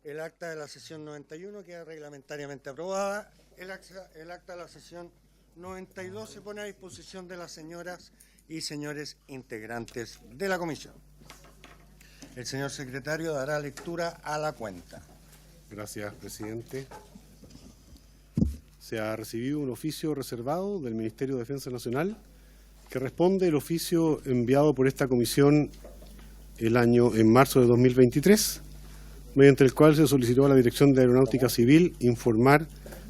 El acta de la sesión 91 queda reglamentariamente aprobada. El acta de la sesión 92 se pone a disposición de las señoras y señores integrantes de la comisión. El señor secretario dará lectura a la cuenta. Gracias, presidente. Se ha recibido un oficio reservado del Ministerio de Defensa Nacional que responde el oficio enviado por esta comisión en marzo de 2023, mediante el cual se solicitó a la Dirección de Aeronáutica Civil informar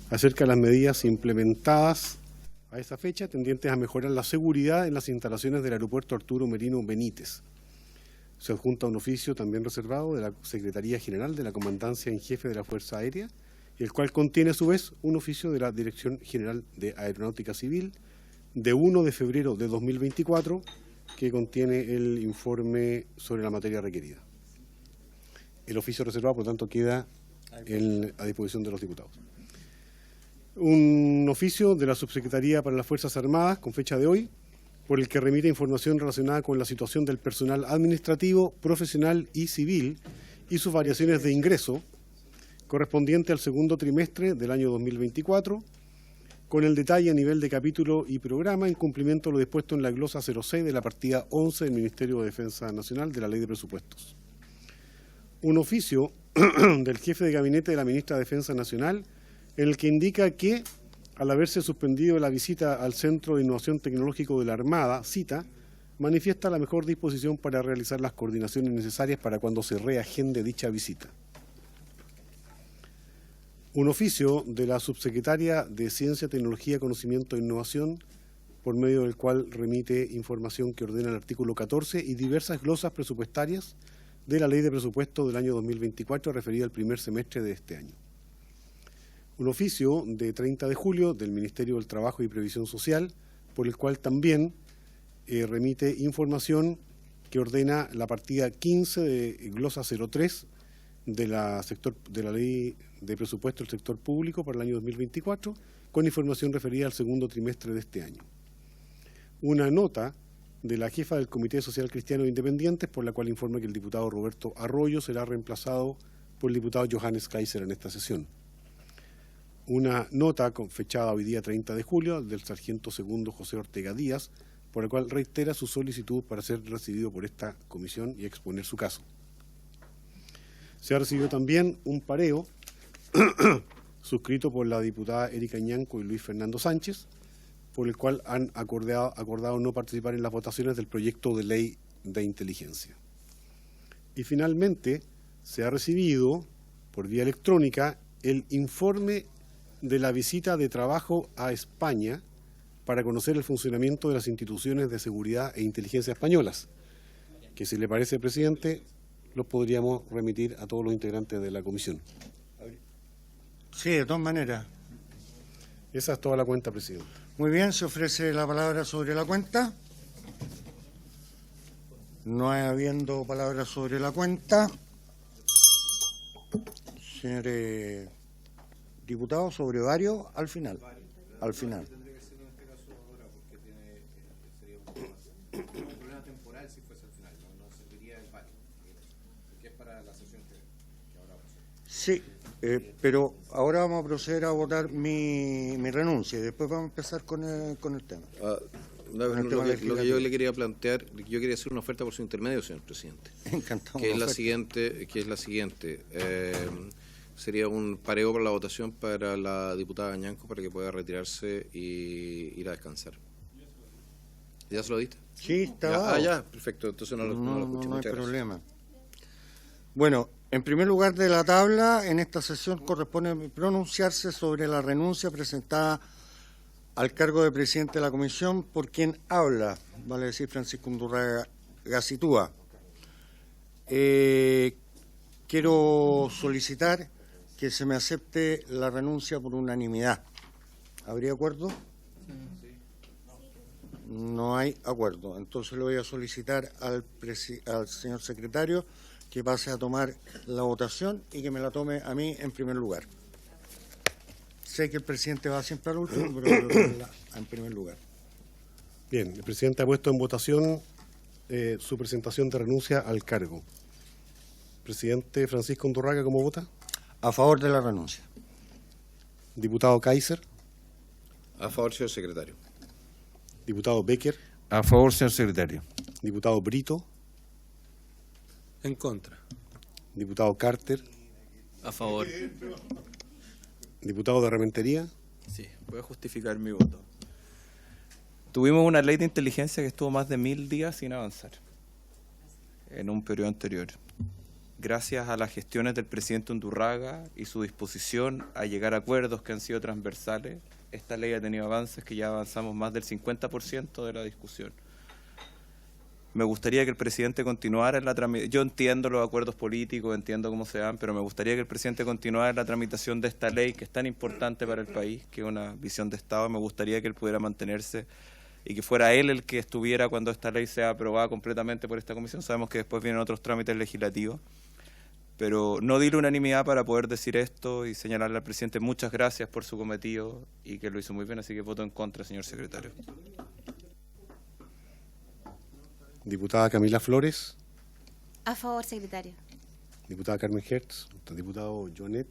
acerca de las medidas implementadas a esa fecha tendientes a mejorar la seguridad en las instalaciones del aeropuerto Arturo Merino Benítez. Se adjunta un oficio también reservado de la Secretaría General de la Comandancia en Jefe de la Fuerza Aérea, el cual contiene a su vez un oficio de la Dirección General de Aeronáutica Civil de 1 de febrero de 2024, que contiene el informe sobre la materia requerida. El oficio reservado, por lo tanto, queda a disposición de los diputados. Un oficio de la Subsecretaría para las Fuerzas Armadas, con fecha de hoy, por el que remite información relacionada con la situación del personal administrativo, profesional y civil y sus variaciones de ingreso, correspondiente al segundo trimestre del año 2024, con el detalle a nivel de capítulo y programa en cumplimiento de lo dispuesto en la glosa 06 de la partida 11 del Ministerio de Defensa Nacional de la Ley de Presupuestos. Un oficio del jefe de gabinete de la ministra de Defensa Nacional en el que indica que, al haberse suspendido la visita al Centro de Innovación Tecnológico de la Armada, CITA, manifiesta la mejor disposición para realizar las coordinaciones necesarias para cuando se reagende dicha visita. Un oficio de la Subsecretaria de Ciencia, Tecnología, Conocimiento e Innovación, por medio del cual remite información que ordena el artículo 14 y diversas glosas presupuestarias de la Ley de Presupuesto del año 2024 referida al primer semestre de este año. Un oficio de 30 de julio del Ministerio del Trabajo y Previsión Social, por el cual también remite información que ordena la partida 15 de glosa 03 de la Ley de Presupuesto del Sector Público para el año 2024, con información referida al segundo trimestre de este año. Una nota de la jefa del Comité Social Cristiano de Independientes, por la cual informa que el diputado Roberto Arroyo será reemplazado por el diputado Johannes Kaiser en esta sesión. Una nota fechada hoy día 30 de julio del sargento segundo José Ortega Díaz, por la cual reitera su solicitud para ser recibido por esta comisión y exponer su caso. Se ha recibido también un pareo suscrito por la diputada Erika Ñanco y Luis Fernando Sánchez, por el cual han acordado no participar en las votaciones del proyecto de ley de inteligencia. Y finalmente se ha recibido por vía electrónica el informe de la visita de trabajo a España para conocer el funcionamiento de las instituciones de seguridad e inteligencia españolas, que, si le parece, presidente, los podríamos remitir a todos los integrantes de la comisión. Sí, de todas maneras. Esa es toda la cuenta, presidente. Muy bien, se ofrece la palabra sobre la cuenta. No habiendo palabra sobre la cuenta, señores diputados, sobre varios, al final. Al final. Tendría que ser en este caso ahora, porque sería un problema temporal si fuese al final, no serviría el varios, porque es para la sesión que ahora vamos a hacer. Sí, pero ahora vamos a proceder a votar mi renuncia y después vamos a empezar con el tema. Lo que yo le quería plantear, yo quería hacer una oferta por su intermedio, señor presidente. Encantado. Que es la siguiente. Sería un pareo para la votación para la diputada Ñanco para que pueda retirarse y ir a descansar. ¿Ya se lo diste? Sí, está dado. Ya, perfecto. Entonces no lo escuché. No hay Muchas problema. Bueno, en primer lugar de la tabla, en esta sesión corresponde pronunciarse sobre la renuncia presentada al cargo de presidente de la comisión por quien habla, vale decir Francisco Undurraga Gacitúa. Quiero solicitar que se me acepte la renuncia por unanimidad. ¿Habría acuerdo? No hay acuerdo. Entonces le voy a solicitar al señor secretario que pase a tomar la votación y que me la tome a mí en primer lugar. Sé que el presidente va siempre al último, pero en primer lugar. Bien, el presidente ha puesto en votación su presentación de renuncia al cargo. Presidente Francisco Undurraga, ¿cómo vota? A favor de la renuncia. Diputado Kaiser, A favor, señor secretario. diputado Becker, A favor, señor secretario. diputado Brito, En contra. diputado Carter, A favor. diputado de Rementería, Sí, voy a justificar mi voto. Tuvimos una ley de inteligencia que estuvo más de 1000 días sin avanzar en un periodo anterior. Gracias a las gestiones del presidente Undurraga y su disposición a llegar a acuerdos que han sido transversales, esta ley ha tenido avances que ya avanzamos más del 50% de la discusión. Me gustaría que el presidente continuara en la tramitación. Yo entiendo los acuerdos políticos, entiendo cómo se dan, pero me gustaría que el presidente continuara en la tramitación de esta ley que es tan importante para el país, que es una visión de Estado. Me gustaría que él pudiera mantenerse y que fuera él el que estuviera cuando esta ley sea aprobada completamente por esta comisión. Sabemos que después vienen otros trámites legislativos, pero no di la unanimidad para poder decir esto y señalarle al presidente muchas gracias por su cometido y que lo hizo muy bien, así que voto en contra, señor secretario. diputada Camila Flores, A favor, secretario. diputada Carmen Hertz, diputado Jonet,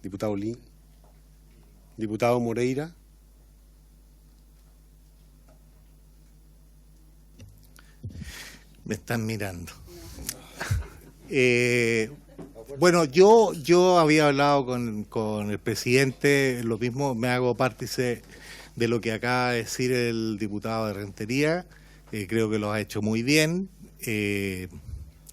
diputado Lin, diputado Moreira, Me están mirando. Bueno, yo había hablado con el presidente, lo mismo, me hago partícipe de lo que acaba de decir el diputado de Rentería. Creo que lo ha hecho muy bien.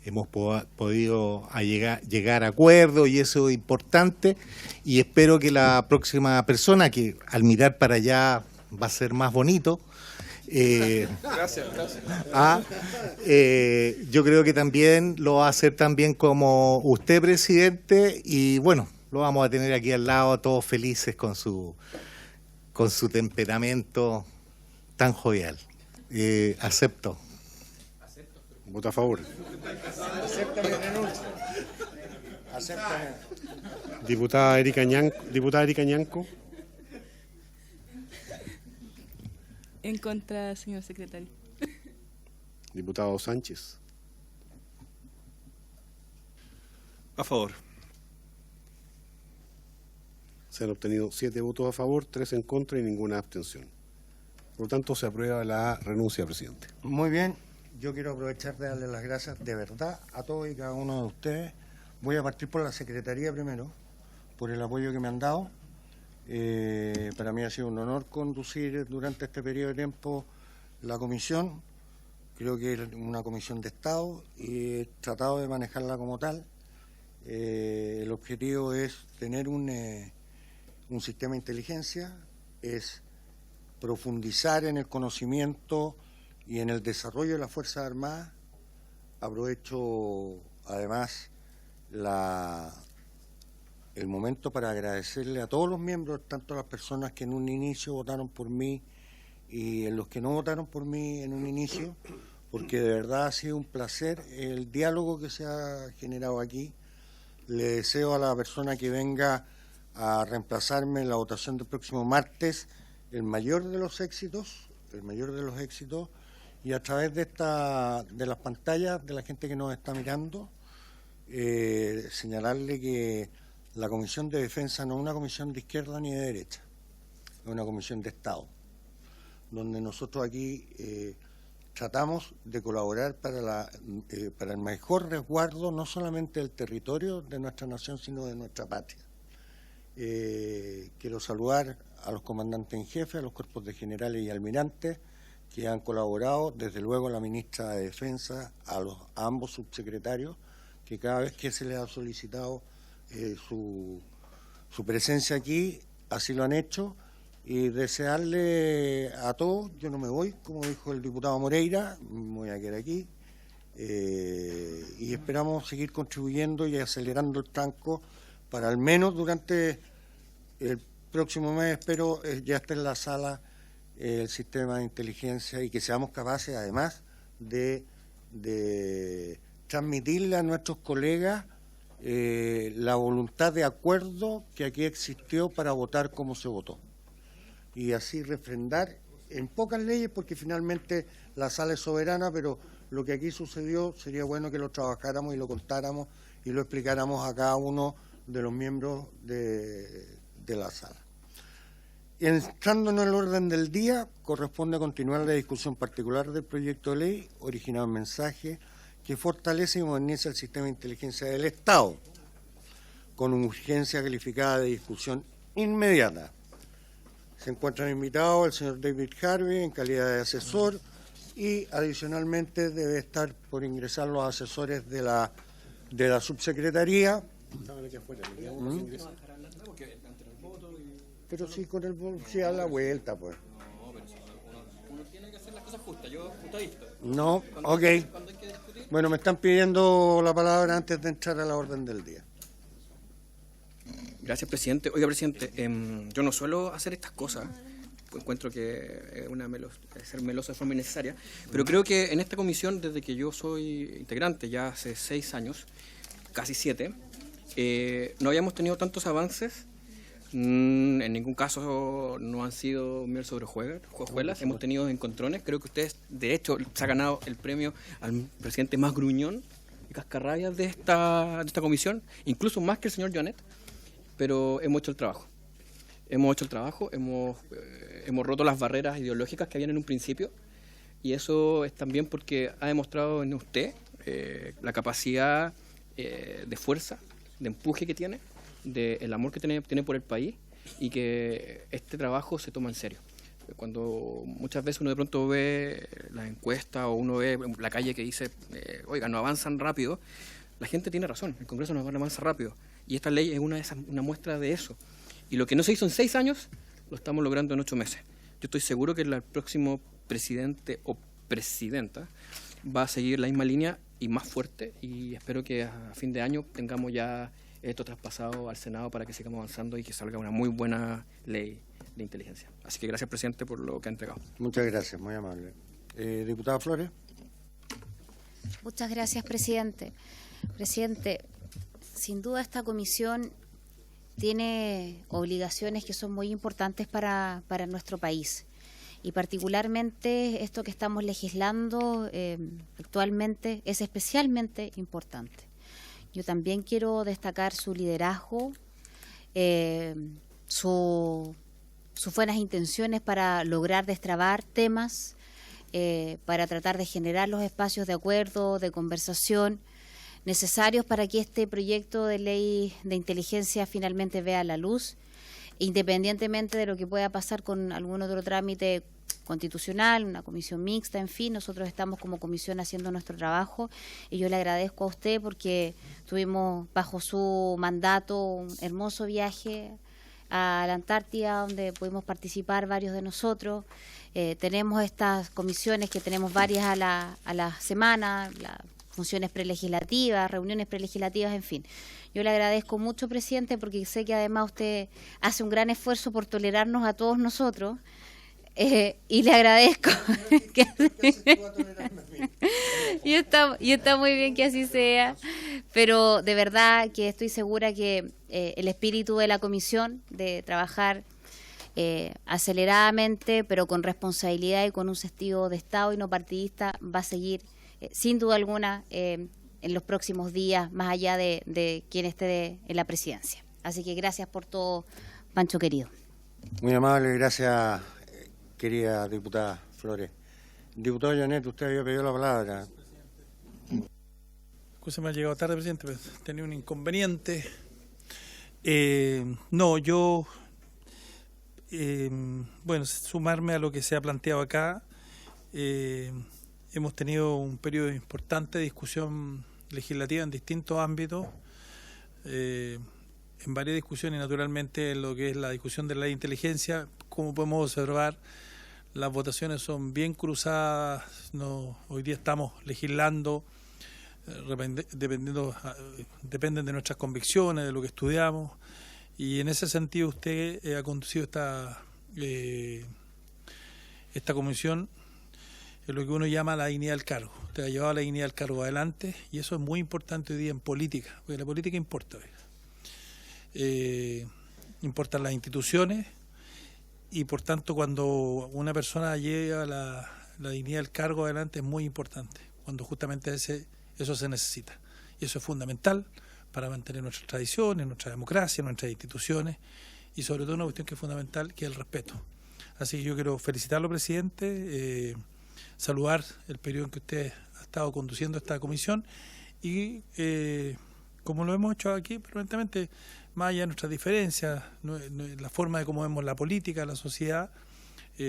Hemos podido llegar a acuerdos y eso es importante. Y espero que la próxima persona, que al mirar para allá va a ser más bonito, Gracias. yo creo que también lo va a hacer también como usted, presidente, y bueno, lo vamos a tener aquí al lado, todos felices con su temperamento tan jovial. Acepto. vota a favor. Acepta mi renuncia. Acepta. Diputada Erika Ñanco, En contra, señor secretario. diputado Sánchez, A favor. se han obtenido 7 votos a favor, 3 en contra y ninguna abstención. Por lo tanto, se aprueba la renuncia, presidente. Muy bien, yo quiero aprovechar de darle las gracias de verdad a todos y cada uno de ustedes. Voy a partir por la Secretaría primero, por el apoyo que me han dado. Para mí ha sido un honor conducir durante este periodo de tiempo la comisión. Creo que es una comisión de Estado y he tratado de manejarla como tal. El objetivo es tener un sistema de inteligencia, es profundizar en el conocimiento y en el desarrollo de las Fuerzas Armadas. Aprovecho además el momento para agradecerle a todos los miembros, tanto a las personas que en un inicio votaron por mí y en los que no votaron por mí en un inicio, porque de verdad ha sido un placer el diálogo que se ha generado aquí. Le deseo a la persona que venga a reemplazarme en la votación del próximo martes el mayor de los éxitos, y a través de las pantallas de la gente que nos está mirando, señalarle que la Comisión de Defensa no es una comisión de izquierda ni de derecha, es una comisión de Estado, donde nosotros aquí tratamos de colaborar para el mejor resguardo no solamente del territorio de nuestra nación, sino de nuestra patria. Quiero saludar a los comandantes en jefe, a los cuerpos de generales y almirantes que han colaborado, desde luego a la ministra de Defensa, a ambos subsecretarios, que cada vez que se les ha solicitado su presencia aquí, así lo han hecho, y desearle a todos, yo no me voy, como dijo el diputado Moreira, me voy a quedar aquí, y esperamos seguir contribuyendo y acelerando el tranco para al menos durante el próximo mes, espero ya esté en la sala el sistema de inteligencia y que seamos capaces además de transmitirle a nuestros colegas la voluntad de acuerdo que aquí existió para votar como se votó. Y así refrendar en pocas leyes, porque finalmente la sala es soberana, pero lo que aquí sucedió sería bueno que lo trabajáramos y lo contáramos y lo explicáramos a cada uno de los miembros de la sala. Y entrando en el orden del día, corresponde continuar la discusión particular del proyecto de ley, originado en mensaje, que fortalece y moderniza el sistema de inteligencia del Estado, con urgencia calificada de discusión inmediata. Se encuentran invitados el señor David Harvey en calidad de asesor y adicionalmente debe estar por ingresar los asesores de la subsecretaría. Pero sí, con el voto, sí, a la vuelta, pues. No, pero uno tiene que hacer las cosas justas. Yo, justo visto. No, ok. Cuando hay que discutir. Bueno, me están pidiendo la palabra antes de entrar a la orden del día. Gracias, presidente. Oiga, presidente, yo no suelo hacer estas cosas. Encuentro que es ser meloso de forma innecesaria. Pero creo que en esta comisión, desde que yo soy integrante, ya hace 6 años, casi 7, no habíamos tenido tantos avances. En ningún caso no han sido miel sobre hojuelas, hemos tenido encontrones. Creo que ustedes, de hecho, se ha ganado el premio al presidente más gruñón y cascarrabias de esta comisión, incluso más que el señor Jonet, pero hemos hecho el trabajo. Hemos roto las barreras ideológicas que habían en un principio, y eso es también porque ha demostrado en usted la capacidad de fuerza, de empuje que tiene, del amor que tiene por el país, y que este trabajo se toma en serio. Cuando muchas veces uno de pronto ve las encuestas o uno ve la calle que dice, oiga, no avanzan rápido, la gente tiene razón, el Congreso no avanza rápido, y esta ley es una muestra de eso. Y lo que no se hizo en 6 años, lo estamos logrando en 8 meses. Yo estoy seguro que el próximo presidente o presidenta va a seguir la misma línea y más fuerte, y espero que a fin de año tengamos ya esto traspasado al Senado para que sigamos avanzando y que salga una muy buena ley de inteligencia. Así que gracias, presidente, por lo que ha entregado. Muchas gracias, muy amable. Diputada Flores. Muchas gracias, presidente. Presidente, sin duda esta comisión tiene obligaciones que son muy importantes para nuestro país. Y particularmente esto que estamos legislando actualmente es especialmente importante. Yo también quiero destacar su liderazgo, sus buenas intenciones para lograr destrabar temas, para tratar de generar los espacios de acuerdo, de conversación necesarios para que este proyecto de ley de inteligencia finalmente vea la luz, independientemente de lo que pueda pasar con algún otro trámite constitucional, una comisión mixta, en fin, nosotros estamos como comisión haciendo nuestro trabajo, y yo le agradezco a usted porque tuvimos bajo su mandato un hermoso viaje a la Antártida, donde pudimos participar varios de nosotros. Tenemos estas comisiones que tenemos varias a la semana, las funciones prelegislativas, reuniones prelegislativas, en fin. Yo le agradezco mucho, presidente, porque sé que además usted hace un gran esfuerzo por tolerarnos a todos nosotros. Y le agradezco y está muy bien que así sea, pero de verdad que estoy segura que el espíritu de la comisión de trabajar aceleradamente, pero con responsabilidad y con un sentido de Estado y no partidista, va a seguir sin duda alguna en los próximos días, más allá de quien esté en la presidencia. Así que gracias por todo, Pancho querido. Muy amable, gracias, querida diputada Flores. Diputado Jonet, usted había pedido la palabra. Se me ha llegado tarde, presidente, pero tenía un inconveniente. Sumarme a lo que se ha planteado acá. Hemos tenido un periodo importante de discusión legislativa en distintos ámbitos, en varias discusiones, naturalmente en lo que es la discusión de la ley de inteligencia. Como podemos observar, las votaciones son bien cruzadas. Hoy día estamos legislando, dependen de nuestras convicciones, de lo que estudiamos, y en ese sentido usted ha conducido esta comisión en lo que uno llama la dignidad del cargo. Usted ha llevado la dignidad del cargo adelante, y eso es muy importante hoy día en política, porque la política importa. Importan las instituciones, y por tanto cuando una persona lleva la dignidad del cargo adelante es muy importante, cuando justamente eso se necesita. Y eso es fundamental para mantener nuestras tradiciones, nuestra democracia, nuestras instituciones y sobre todo una cuestión que es fundamental, que es el respeto. Así que yo quiero felicitarlo, presidente, saludar el periodo en que usted ha estado conduciendo esta comisión y como lo hemos hecho aquí permanentemente, más allá de nuestras diferencias, la forma de cómo vemos la política, la sociedad,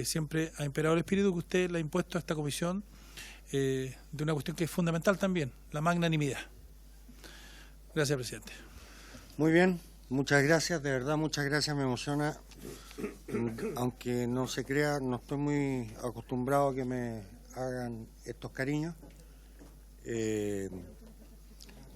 siempre ha imperado el espíritu que usted le ha impuesto a esta comisión de una cuestión que es fundamental también, la magnanimidad. Gracias, presidente. Muy bien, muchas gracias, de verdad, muchas gracias, me emociona. Aunque no se crea, no estoy muy acostumbrado a que me hagan estos cariños.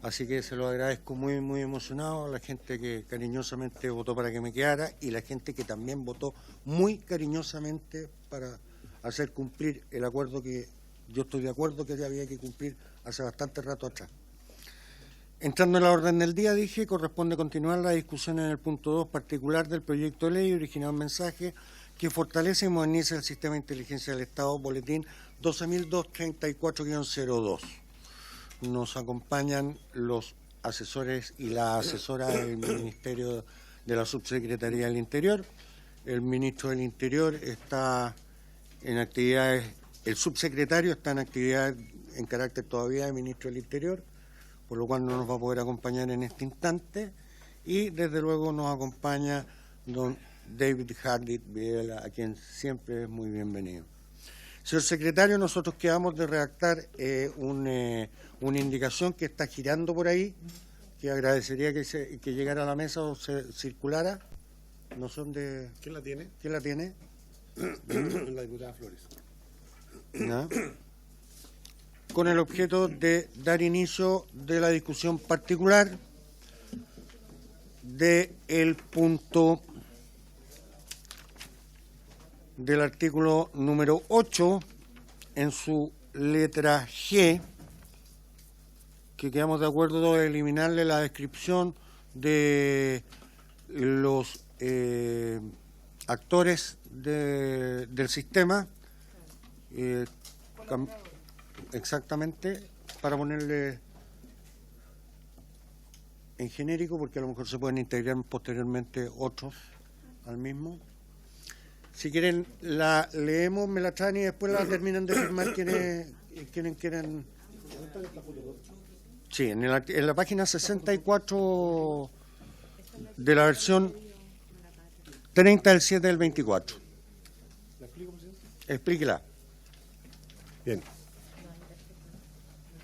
Así que se lo agradezco muy, muy emocionado a la gente que cariñosamente votó para que me quedara y la gente que también votó muy cariñosamente para hacer cumplir el acuerdo que yo estoy de acuerdo que había que cumplir hace bastante rato atrás. Entrando en la orden del día, dije, corresponde continuar la discusión en el punto 2 particular del proyecto de ley originado en mensaje que fortalece y moderniza el sistema de inteligencia del Estado, boletín 12.234-02. Nos acompañan los asesores y la asesora del Ministerio de la Subsecretaría del Interior. El ministro del Interior está en actividades, el subsecretario está en actividad en carácter todavía de ministro del Interior, por lo cual no nos va a poder acompañar en este instante. Y desde luego nos acompaña don David Hardit Videla, a quien siempre es muy bienvenido. Señor secretario, nosotros quedamos de redactar una indicación que está girando por ahí, que agradecería que llegara a la mesa o se circulara. No son de... ¿Quién la tiene? ¿Quién la tiene? La diputada Flores. ¿No? Con el objeto de dar inicio de la discusión particular del punto del artículo número 8 en su letra G, que quedamos de acuerdo de eliminarle la descripción de los actores del sistema, exactamente, para ponerle en genérico, porque a lo mejor se pueden integrar posteriormente otros al mismo. Si quieren, la leemos, me la traen y después la terminan de firmar quienes quieran. Sí, en la página 64 de la versión 30 del 7 del 24. ¿La explico, presidente? Explíquela. Bien.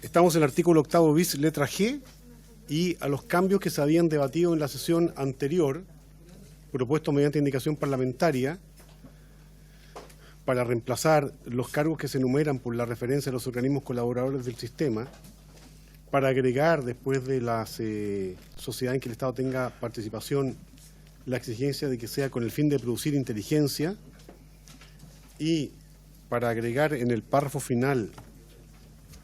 Estamos en el artículo 8 bis, letra G, y a los cambios que se habían debatido en la sesión anterior, propuestos mediante indicación parlamentaria, para reemplazar los cargos que se enumeran por la referencia a los organismos colaboradores del sistema, para agregar, después de las sociedades en que el Estado tenga participación, la exigencia de que sea con el fin de producir inteligencia, y para agregar en el párrafo final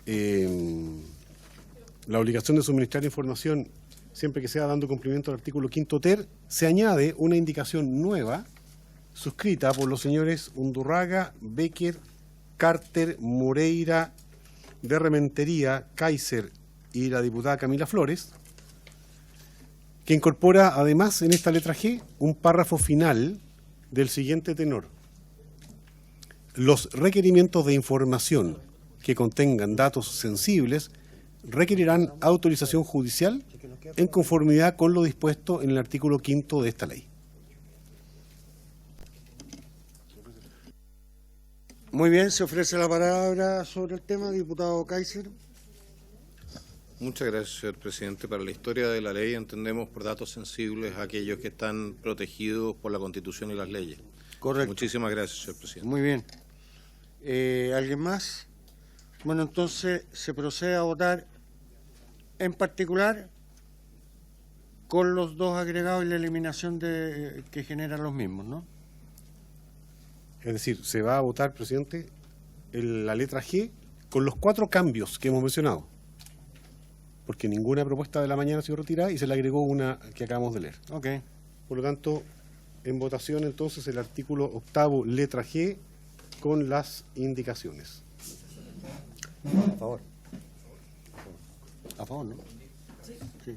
la obligación de suministrar información siempre que sea dando cumplimiento al artículo 5 ter, se añade una indicación nueva suscrita por los señores Undurraga, Becker, Carter, Moreira, de Rementería, Kaiser y la diputada Camila Flores, que incorpora además en esta letra G un párrafo final del siguiente tenor. Los requerimientos de información que contengan datos sensibles requerirán autorización judicial en conformidad con lo dispuesto en el artículo 5 de esta ley. Muy bien, se ofrece la palabra sobre el tema, diputado Kaiser. Muchas gracias, señor presidente. Para la historia de la ley entendemos por datos sensibles aquellos que están protegidos por la Constitución y las leyes. Correcto. Muchísimas gracias, señor presidente. Muy bien. ¿Alguien más? Bueno, entonces se procede a votar en particular con los dos agregados y la eliminación que generan los mismos, ¿no? Es decir, se va a votar, presidente, la letra G con los 4 cambios que hemos mencionado, porque ninguna propuesta de la mañana ha sido retirada y se le agregó una que acabamos de leer. Ok. Por lo tanto, en votación entonces el artículo 8, letra G, con las indicaciones. A favor. A favor, ¿no? Sí.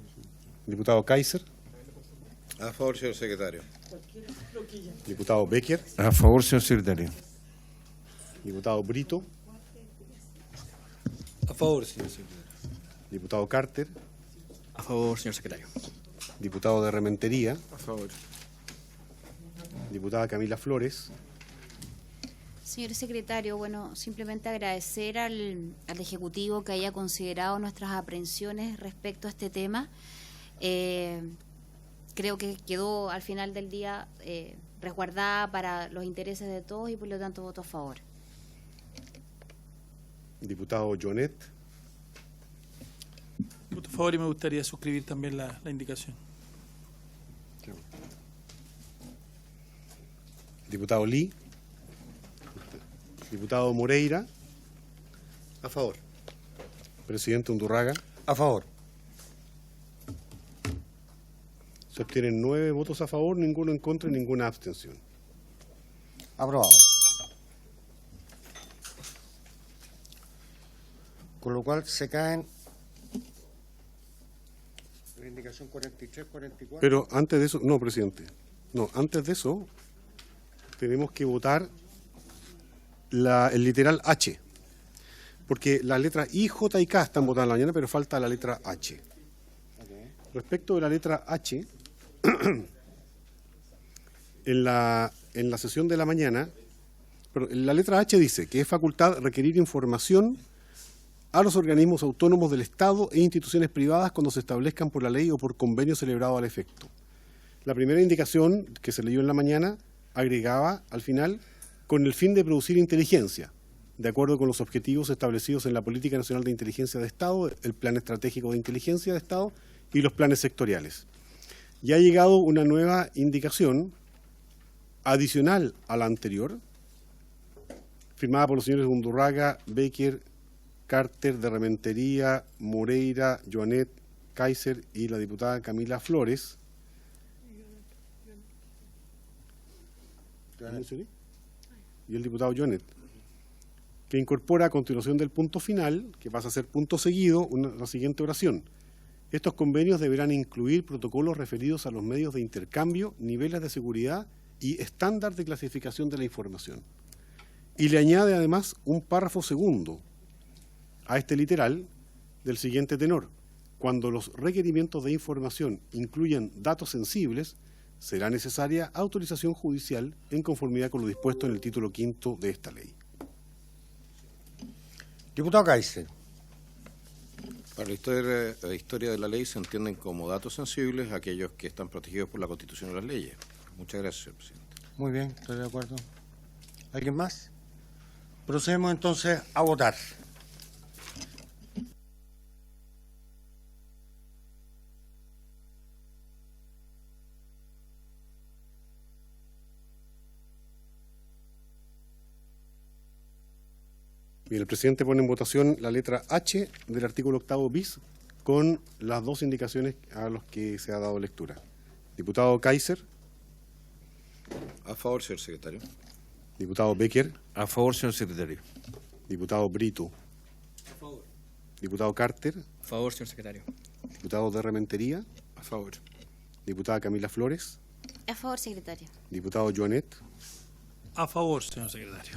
Diputado Kaiser. A favor, señor secretario. Diputado Becker. A favor, señor secretario. Diputado Brito. A favor, señor secretario. Diputado Carter. A favor, señor secretario. Diputado de Rementería. A favor. Diputada Camila Flores. Señor secretario, bueno, simplemente agradecer al Ejecutivo que haya considerado nuestras aprehensiones respecto a este tema. Creo que quedó al final del día resguardada para los intereses de todos y por lo tanto voto a favor. Diputado Jonet. Voto a favor y me gustaría suscribir también la indicación. Diputado Lee. Diputado Moreira. A favor. Presidente Undurraga. A favor. Se obtienen 9 votos a favor, ninguno en contra y ninguna abstención. Aprobado. Con lo cual se caen la indicación 43, 44. Pero antes de eso, no, presidente. No, antes de eso, tenemos que votar el literal H. Porque las letras I, J y K están votadas en la mañana, pero falta la letra H. Respecto de la letra H, en la sesión de la mañana, pero la letra H dice que es facultad requerir información a los organismos autónomos del Estado e instituciones privadas cuando se establezcan por la ley o por convenio celebrado al efecto. La primera indicación que se leyó en la mañana agregaba al final con el fin de producir inteligencia, de acuerdo con los objetivos establecidos en la Política Nacional de Inteligencia de Estado, el Plan Estratégico de Inteligencia de Estado y los planes sectoriales. Y ha llegado una nueva indicación adicional a la anterior, firmada por los señores Undurraga, Becker, Carter, de Rementería, Moreira, Joanet, Kaiser y la diputada Camila Flores. Y el diputado Joanet, que incorpora a continuación del punto final, que pasa a ser punto seguido, la siguiente oración. Estos convenios deberán incluir protocolos referidos a los medios de intercambio, niveles de seguridad y estándar de clasificación de la información. Y le añade además un párrafo segundo a este literal del siguiente tenor. Cuando los requerimientos de información incluyan datos sensibles, será necesaria autorización judicial en conformidad con lo dispuesto en el título 5º de esta ley. Diputado Kaiser. Para la historia de la ley se entienden como datos sensibles aquellos que están protegidos por la Constitución y las leyes. Muchas gracias, señor presidente. Muy bien, estoy de acuerdo. ¿Alguien más? Procedemos entonces a votar. Bien, el presidente pone en votación la letra H del artículo 8º bis con las dos indicaciones a los que se ha dado lectura. Diputado Kaiser. A favor, señor secretario. Diputado Becker. A favor, señor secretario. Diputado Brito. A favor. Diputado Carter. A favor, señor secretario. Diputado de Rementería. A favor. Diputada Camila Flores. A favor, secretario. Diputado Joanet. A favor, señor secretario.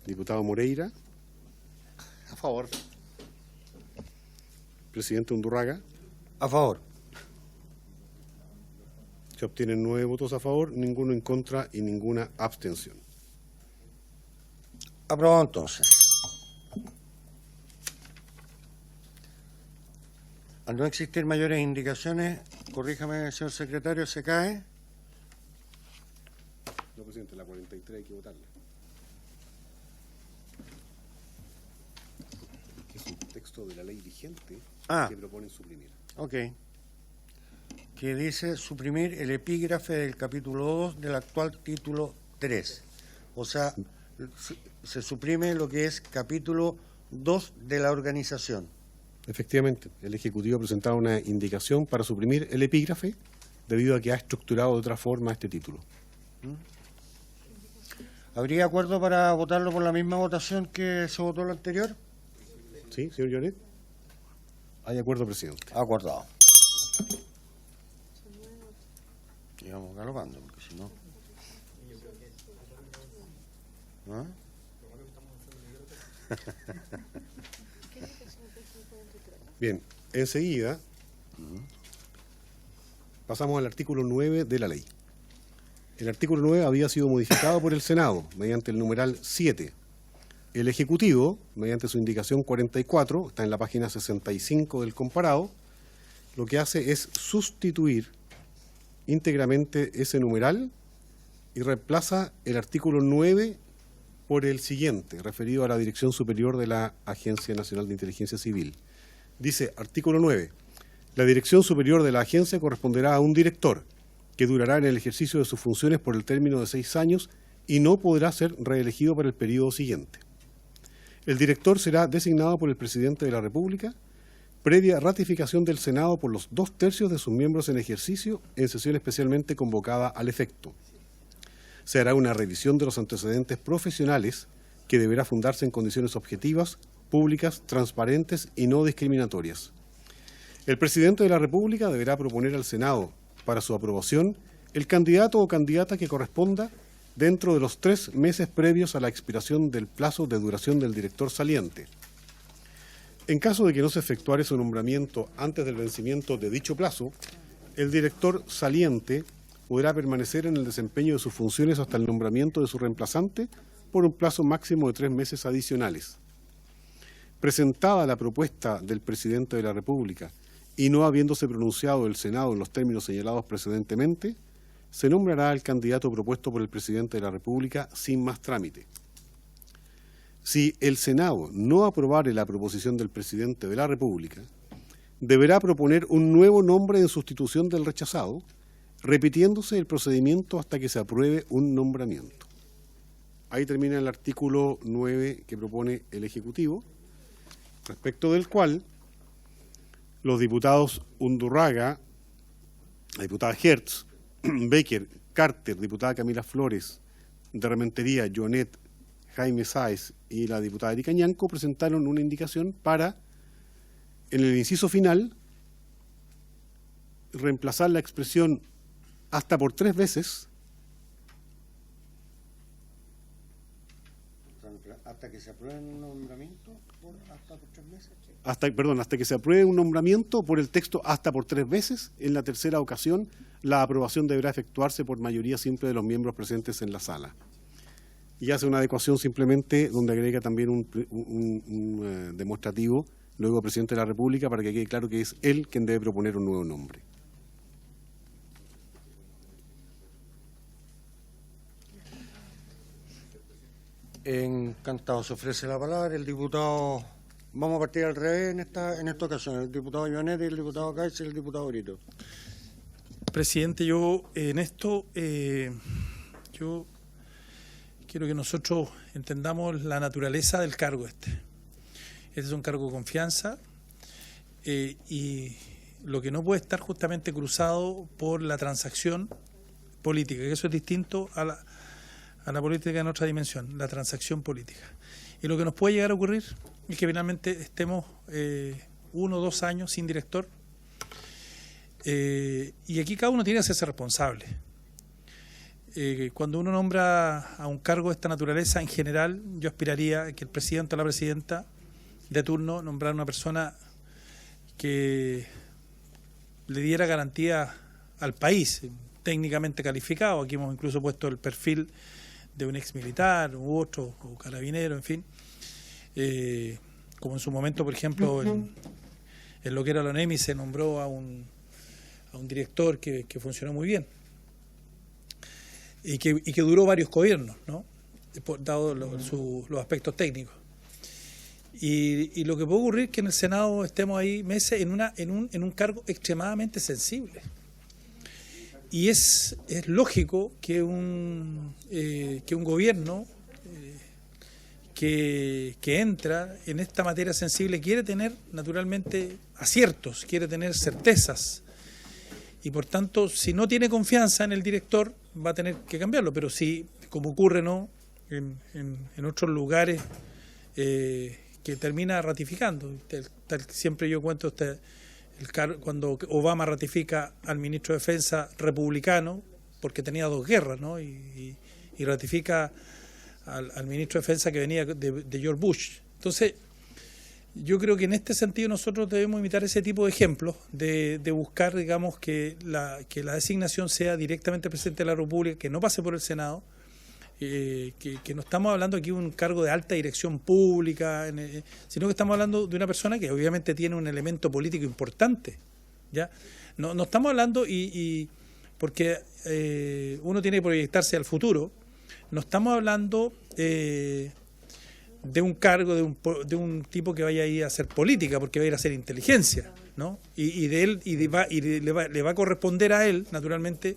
Diputado Moreira. A favor. Presidente Undurraga. A favor. Se obtienen 9 votos a favor, ninguno en contra y ninguna abstención. Aprobado entonces. Al no existir mayores indicaciones, corríjame, señor secretario, ¿se cae? No, presidente, la 43 hay que votarla. Es un texto de la ley vigente que proponen suprimir. Ok. Que dice suprimir el epígrafe del capítulo 2 del actual título 3. O sea, se suprime lo que es capítulo 2 de la organización. Efectivamente, el Ejecutivo ha presentado una indicación para suprimir el epígrafe debido a que ha estructurado de otra forma este título. ¿Habría acuerdo para votarlo por la misma votación que se votó lo anterior? ¿Sí, señor Lloret? Hay acuerdo, presidente. Acordado. sigamos galopando, porque si no... ¿Ah? Bien, enseguida pasamos al artículo 9 de la ley. El artículo 9 había sido modificado por el Senado mediante el numeral 7. El Ejecutivo, mediante su indicación 44, está en la página 65 del comparado, lo que hace es sustituir íntegramente ese numeral y reemplaza el artículo 9 por el siguiente, referido a la Dirección Superior de la Agencia Nacional de Inteligencia Civil. Dice, artículo 9, la Dirección Superior de la Agencia corresponderá a un director que durará en el ejercicio de sus funciones por el término de 6 años y no podrá ser reelegido para el periodo siguiente. El director será designado por el Presidente de la República, previa ratificación del Senado por los 2/3 de sus miembros en ejercicio en sesión especialmente convocada al efecto. Se hará una revisión de los antecedentes profesionales que deberá fundarse en condiciones objetivas, públicas, transparentes y no discriminatorias. El Presidente de la República deberá proponer al Senado para su aprobación el candidato o candidata que corresponda dentro de los 3 meses previos a la expiración del plazo de duración del director saliente. En caso de que no se efectuare su nombramiento antes del vencimiento de dicho plazo, el director saliente podrá permanecer en el desempeño de sus funciones hasta el nombramiento de su reemplazante por un plazo máximo de 3 meses adicionales. Presentada la propuesta del Presidente de la República y no habiéndose pronunciado el Senado en los términos señalados precedentemente, se nombrará al candidato propuesto por el Presidente de la República sin más trámite. Si el Senado no aprobare la proposición del Presidente de la República, deberá proponer un nuevo nombre en sustitución del rechazado, repitiéndose el procedimiento hasta que se apruebe un nombramiento. Ahí termina el artículo 9 que propone el Ejecutivo, respecto del cual los diputados Undurraga, la diputada Hertz, Becker, Carter, diputada Camila Flores, de Rementería, Jonet, Jaime Sáez y la diputada Erika Ñanco presentaron una indicación para, en el inciso final, reemplazar la expresión hasta por 3 veces. Hasta que se apruebe un nombramiento, hasta por 3 meses. Hasta que se apruebe un nombramiento por el texto hasta por 3 veces. En la tercera ocasión, la aprobación deberá efectuarse por mayoría simple de los miembros presentes en la sala. Y hace una adecuación simplemente donde agrega también un demostrativo, luego Presidente de la República, para que quede claro que es él quien debe proponer un nuevo nombre. Encantado, se ofrece la palabra el diputado. Vamos a partir al revés en esta ocasión, el diputado Ionetti, el diputado Cáiz y el diputado Brito. Presidente, yo en esto yo quiero que nosotros entendamos la naturaleza del cargo este. Este es un cargo de confianza y lo que no puede estar justamente cruzado por la transacción política, que eso es distinto a la política en otra dimensión, la transacción política. Y lo que nos puede llegar a ocurrir es que finalmente estemos 1 o 2 años sin director. Y aquí cada uno tiene que hacerse responsable. Cuando uno nombra a un cargo de esta naturaleza, en general, yo aspiraría a que el presidente o la presidenta de turno nombrara una persona que le diera garantía al país, técnicamente calificado. Aquí hemos incluso puesto el perfil de un ex militar u otro, o carabinero, en fin. Como en su momento, por ejemplo, en lo que era la ONEMI se nombró a un director que funcionó muy bien y que duró varios gobiernos, ¿no? Dado los aspectos técnicos. Y lo que puede ocurrir es que en el Senado estemos ahí meses en un cargo extremadamente sensible. Y es lógico que un gobierno que entra en esta materia sensible quiere tener naturalmente aciertos, quiere tener certezas. Y por tanto, si no tiene confianza en el director, va a tener que cambiarlo. Pero si, como ocurre, ¿no?, en otros lugares, que termina ratificando. Siempre yo cuento cuando Obama ratifica al ministro de Defensa republicano, porque tenía 2 guerras, ¿no? Y ratifica al ministro de Defensa que venía de George Bush. Entonces, yo creo que en este sentido nosotros debemos imitar ese tipo de ejemplos, de buscar, digamos, que la designación sea directamente el presidente de la República, que no pase por el Senado, que no estamos hablando aquí de un cargo de alta dirección pública, sino que estamos hablando de una persona que obviamente tiene un elemento político importante, ¿ya? No estamos hablando, porque uno tiene que proyectarse al futuro, no estamos hablando de un cargo de un tipo que vaya a ir a hacer política, porque va a ir a hacer inteligencia, ¿no? Y le va a corresponder a él, naturalmente,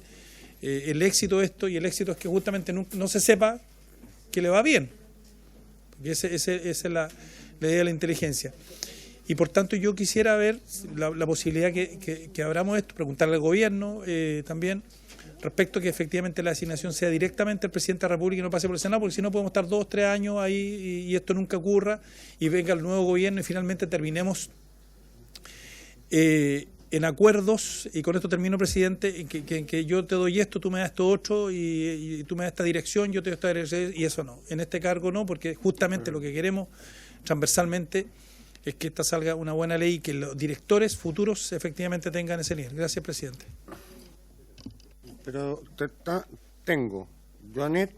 el éxito de esto, y el éxito es que justamente no se sepa que le va bien, porque esa es la idea de la inteligencia. Y por tanto yo quisiera ver la posibilidad que abramos esto, preguntarle al gobierno también, respecto a que efectivamente la designación sea directamente el presidente de la República y no pase por el Senado, porque si no podemos estar 2 o 3 años ahí y esto nunca ocurra, y venga el nuevo gobierno y finalmente terminemos en acuerdos, y con esto termino, presidente, en que yo te doy esto, tú me das esto otro, y tú me das esta dirección, yo te doy esta dirección, y eso no. En este cargo no, porque justamente lo que queremos transversalmente es que esta salga una buena ley y que los directores futuros efectivamente tengan ese nivel. Gracias, presidente. Pero tengo Joanet,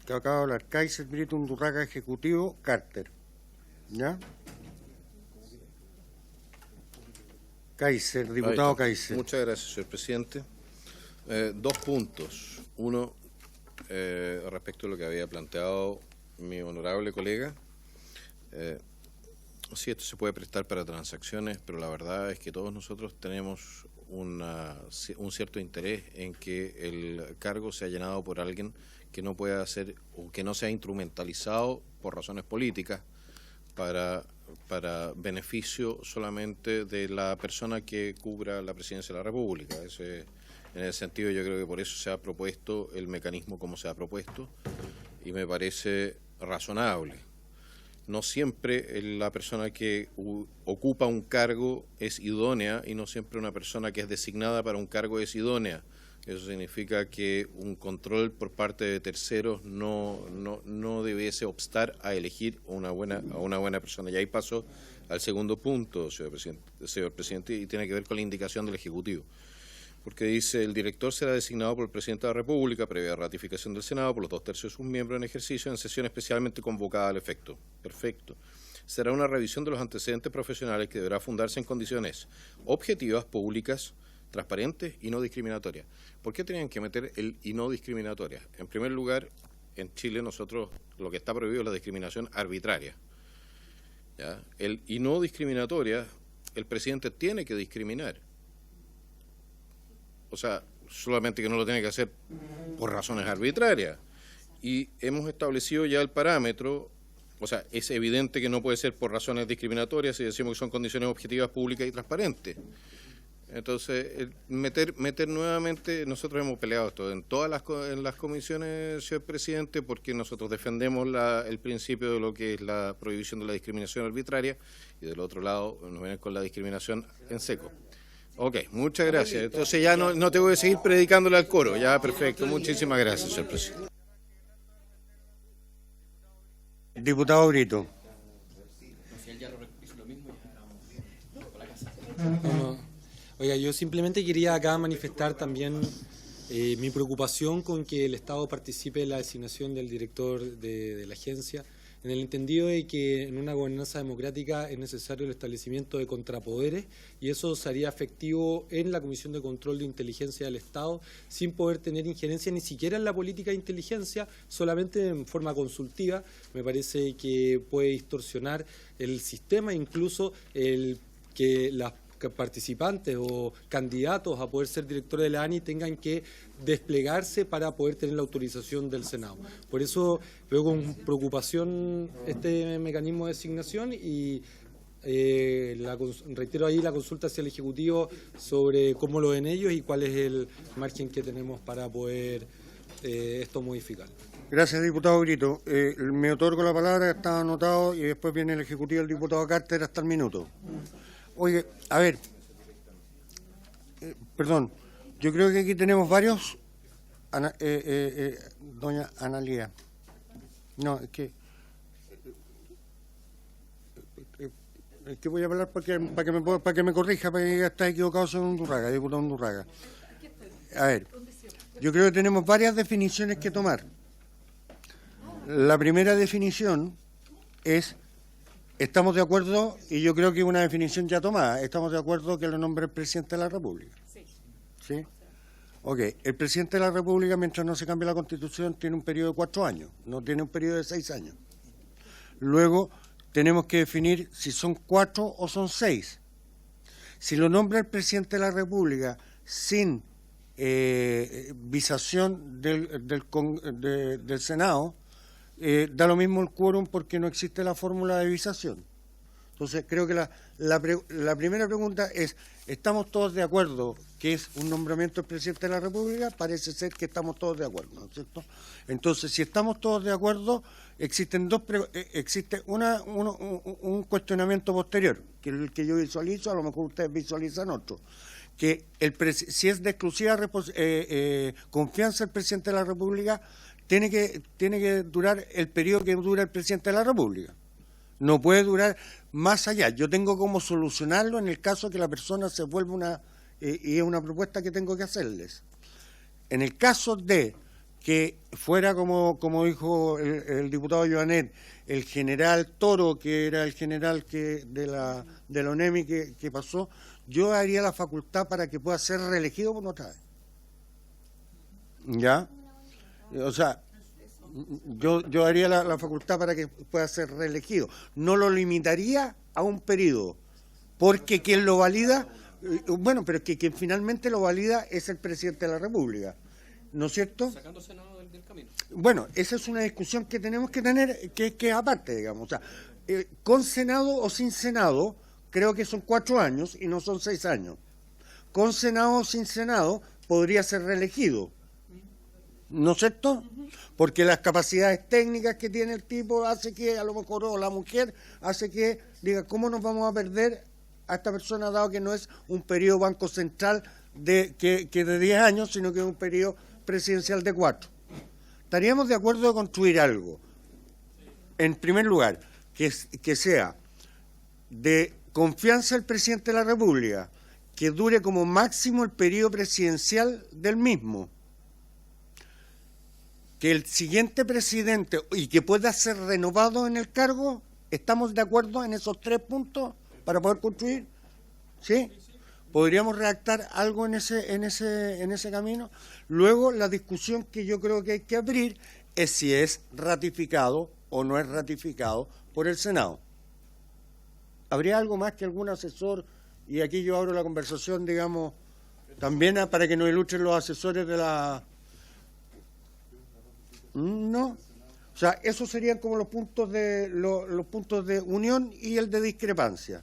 que acaba de hablar, Kaiser, Brito, Undurraga, Ejecutivo, Carter. ¿Ya? Kaiser, diputado Kaiser. Muchas gracias, señor presidente. 2 puntos. Uno, respecto a lo que había planteado mi honorable colega. Sí, esto se puede prestar para transacciones, pero la verdad es que todos nosotros tenemos un cierto interés en que el cargo sea llenado por alguien que no pueda ser o que no sea instrumentalizado por razones políticas para beneficio solamente de la persona que cubra la presidencia de la República. En ese sentido yo creo que por eso se ha propuesto el mecanismo como se ha propuesto y me parece razonable. No siempre la persona que ocupa un cargo es idónea y no siempre una persona que es designada para un cargo es idónea. Eso significa que un control por parte de terceros no debiese obstar a elegir a una buena persona. Y ahí paso al segundo punto, señor presidente, y tiene que ver con la indicación del Ejecutivo. Porque dice, el director será designado por el presidente de la República, previa ratificación del Senado, por los 2/3 de sus miembros en ejercicio, en sesión especialmente convocada al efecto. Perfecto. Será una revisión de los antecedentes profesionales que deberá fundarse en condiciones objetivas, públicas, transparentes y no discriminatorias. ¿Por qué tenían que meter el y no discriminatorias? En primer lugar, en Chile nosotros lo que está prohibido es la discriminación arbitraria. ¿Ya? El y no discriminatoria, el presidente tiene que discriminar. O sea, solamente que no lo tiene que hacer por razones arbitrarias. Y hemos establecido ya el parámetro, o sea, es evidente que no puede ser por razones discriminatorias si decimos que son condiciones objetivas, públicas y transparentes. Entonces, meter nuevamente, nosotros hemos peleado esto en todas las comisiones, señor presidente, porque nosotros defendemos el principio de lo que es la prohibición de la discriminación arbitraria y del otro lado nos vienen con la discriminación en seco. Ok, muchas gracias. Entonces ya no te voy a seguir predicándole al coro. Ya, perfecto. Muchísimas gracias, señor presidente. Diputado Brito. Oiga, yo simplemente quería acá manifestar también mi preocupación con que el Estado participe en la designación del director de la agencia, en el entendido de que en una gobernanza democrática es necesario el establecimiento de contrapoderes y eso sería efectivo en la Comisión de Control de Inteligencia del Estado sin poder tener injerencia ni siquiera en la política de inteligencia, solamente en forma consultiva. Me parece que puede distorsionar el sistema, incluso que las participantes o candidatos a poder ser directores de la ANI tengan que desplegarse para poder tener la autorización del Senado. Por eso veo con preocupación este mecanismo de designación y reitero ahí la consulta hacia el Ejecutivo sobre cómo lo ven ellos y cuál es el margen que tenemos para poder esto modificar. Gracias, diputado Brito. Me otorgo la palabra, está anotado, y después viene el Ejecutivo del diputado Carter hasta el minuto. Oye, a ver, perdón, yo creo que aquí tenemos varios doña Analía. No, es que voy a hablar para que me corrija, para que diga está equivocado, soy Undurraga, diputado Undurraga. A ver, yo creo que tenemos varias definiciones que tomar. La primera definición es, estamos de acuerdo, y yo creo que es una definición ya tomada, estamos de acuerdo que lo nombre el presidente de la República. ¿Sí? Ok, el presidente de la República, mientras no se cambie la Constitución, tiene un periodo de 4 años, no tiene un periodo de 6 años. Luego, tenemos que definir si son 4 o son 6. Si lo nombra el presidente de la República sin visación del Senado, da lo mismo el quórum porque no existe la fórmula de visación. Entonces, creo que la primera pregunta es, ¿estamos todos de acuerdo que es un nombramiento del presidente de la República? Parece ser que estamos todos de acuerdo, ¿no es cierto? Entonces, si estamos todos de acuerdo, existe un cuestionamiento posterior, que el que yo visualizo, a lo mejor ustedes visualizan otro, que si es de exclusiva confianza el presidente de la República, tiene que durar el periodo que dura el presidente de la República. No puede durar más allá. Yo tengo cómo solucionarlo en el caso que la persona se vuelva y es una propuesta que tengo que hacerles. En el caso de que fuera, como dijo el diputado Joanet, el general Toro, que era el general de la ONEMI que pasó, yo haría la facultad para que pueda ser reelegido por otra vez. ¿Ya? O sea, yo haría la facultad para que pueda ser reelegido. No lo limitaría a un periodo, porque quien lo valida, bueno, pero es que quien finalmente lo valida es el presidente de la República, ¿no es cierto? Sacando Senado del camino. Bueno, esa es una discusión que tenemos que tener, que es aparte, digamos. O sea, con Senado o sin Senado, creo que son 4 años y no son 6 años. Con Senado o sin Senado, podría ser reelegido, ¿no es cierto? Porque las capacidades técnicas que tiene el tipo hace que, a lo mejor, o la mujer, hace que diga, ¿cómo nos vamos a perder a esta persona, dado que no es un periodo Banco Central que de 10 años, sino que es un periodo presidencial de 4? Estaríamos de acuerdo de construir algo, en primer lugar, que sea de confianza del presidente de la República, que dure como máximo el periodo presidencial del mismo, que el siguiente presidente y que pueda ser renovado en el cargo. ¿Estamos de acuerdo en esos 3 puntos para poder construir? ¿Sí? ¿Podríamos redactar algo en ese camino? Luego, la discusión que yo creo que hay que abrir es si es ratificado o no es ratificado por el Senado. ¿Habría algo más que algún asesor? Y aquí yo abro la conversación, digamos, también para que nos ilustren los asesores de la... No, o sea, esos serían como los puntos de unión y el de discrepancia.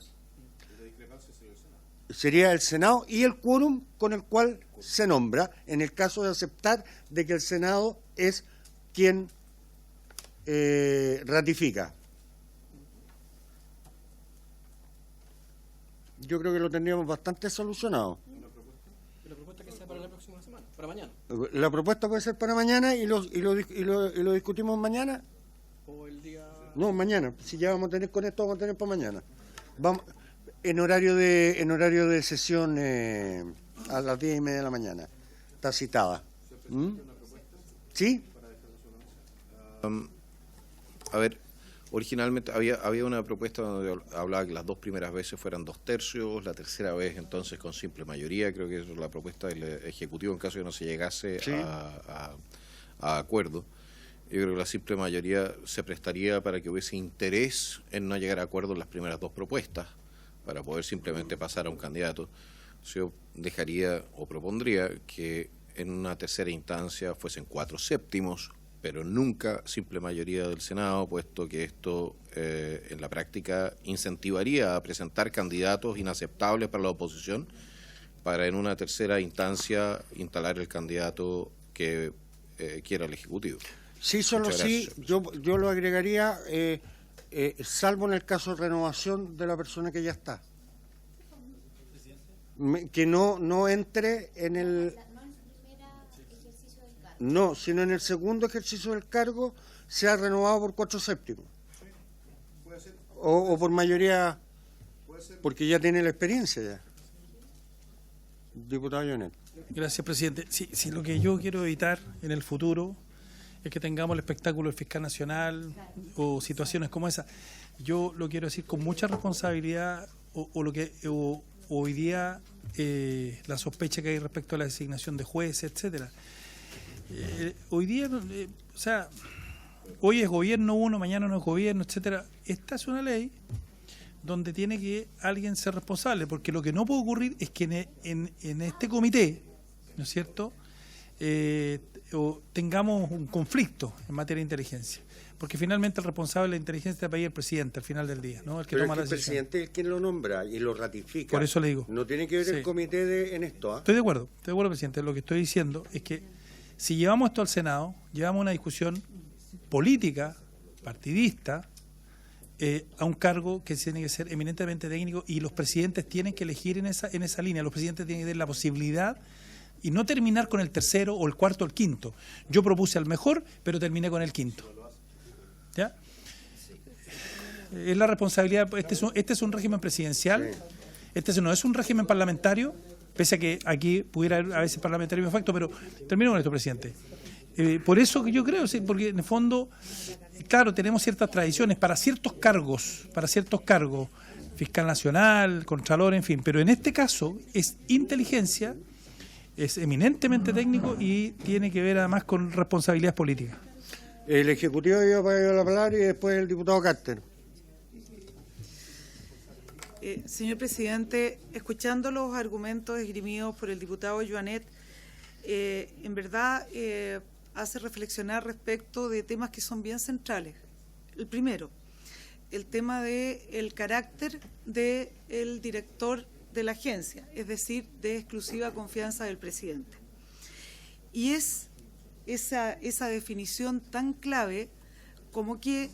Sería el Senado y el quórum con el cual se nombra, en el caso de aceptar de que el Senado es quien ratifica. Yo creo que lo tendríamos bastante solucionado. La propuesta que sea para la próxima semana, para mañana. La propuesta puede ser para mañana y lo discutimos mañana. O el día... No, mañana. Si ya vamos a tener con esto, vamos a tener para mañana. Vamos en horario de sesión a las 10:30 de la mañana. Está citada. ¿Sí? A ver, originalmente había una propuesta donde hablaba que las 2 primeras veces fueran 2/3, la tercera vez entonces con simple mayoría. Creo que es la propuesta del Ejecutivo en caso de que no se llegase a acuerdo. Yo creo que la simple mayoría se prestaría para que hubiese interés en no llegar a acuerdo en las primeras 2 propuestas, para poder simplemente pasar a un candidato. Yo dejaría o propondría que en una tercera instancia fuesen 4/7, pero nunca simple mayoría del Senado, puesto que esto en la práctica incentivaría a presentar candidatos inaceptables para la oposición, para en una tercera instancia instalar el candidato que quiera el Ejecutivo. Sí, solo sí, yo lo agregaría, salvo en el caso de renovación de la persona que ya está. Que no entre en el... No, sino en el segundo ejercicio del cargo sea renovado por 4/7. O por mayoría, porque ya tiene la experiencia ya. Diputado Jonet. Gracias, presidente. Sí, lo que yo quiero evitar en el futuro es que tengamos el espectáculo del fiscal nacional o situaciones como esa. Yo lo quiero decir con mucha responsabilidad hoy día la sospecha que hay respecto a la designación de jueces, etcétera. Hoy día, hoy es gobierno uno, mañana no es gobierno, etcétera. Esta es una ley donde tiene que alguien ser responsable, porque lo que no puede ocurrir es que en este comité, ¿no es cierto?, tengamos un conflicto en materia de inteligencia, porque finalmente el responsable de la inteligencia de este país es el presidente al final del día, ¿no? El que Pero toma la el decisión. presidente es quien lo nombra y lo ratifica. Por eso le digo. No tiene que ver el comité en esto. Estoy de acuerdo, presidente. Lo que estoy diciendo es que si llevamos esto al Senado, llevamos una discusión política, partidista, a un cargo que tiene que ser eminentemente técnico, y los presidentes tienen que elegir en esa línea. Los presidentes tienen que tener la posibilidad y no terminar con el tercero o el cuarto o el quinto. Yo propuse al mejor, pero terminé con el quinto. ¿Ya? Es la responsabilidad. Este es un régimen presidencial. Este no es un régimen parlamentario, pese a que aquí pudiera haber a veces parlamentario efecto, pero termino con esto, presidente. Por eso que yo creo, sí, porque en el fondo, claro, tenemos ciertas tradiciones para ciertos cargos, fiscal nacional, contralor, en fin, pero en este caso es inteligencia, es eminentemente técnico y tiene que ver además con responsabilidades políticas. El Ejecutivo iba para la palabra y después el diputado Carter. Señor presidente, escuchando los argumentos esgrimidos por el diputado Joanet, en verdad hace reflexionar respecto de temas que son bien centrales. El primero, el tema del carácter del director de la agencia, es decir, de exclusiva confianza del presidente. Y es esa definición tan clave como que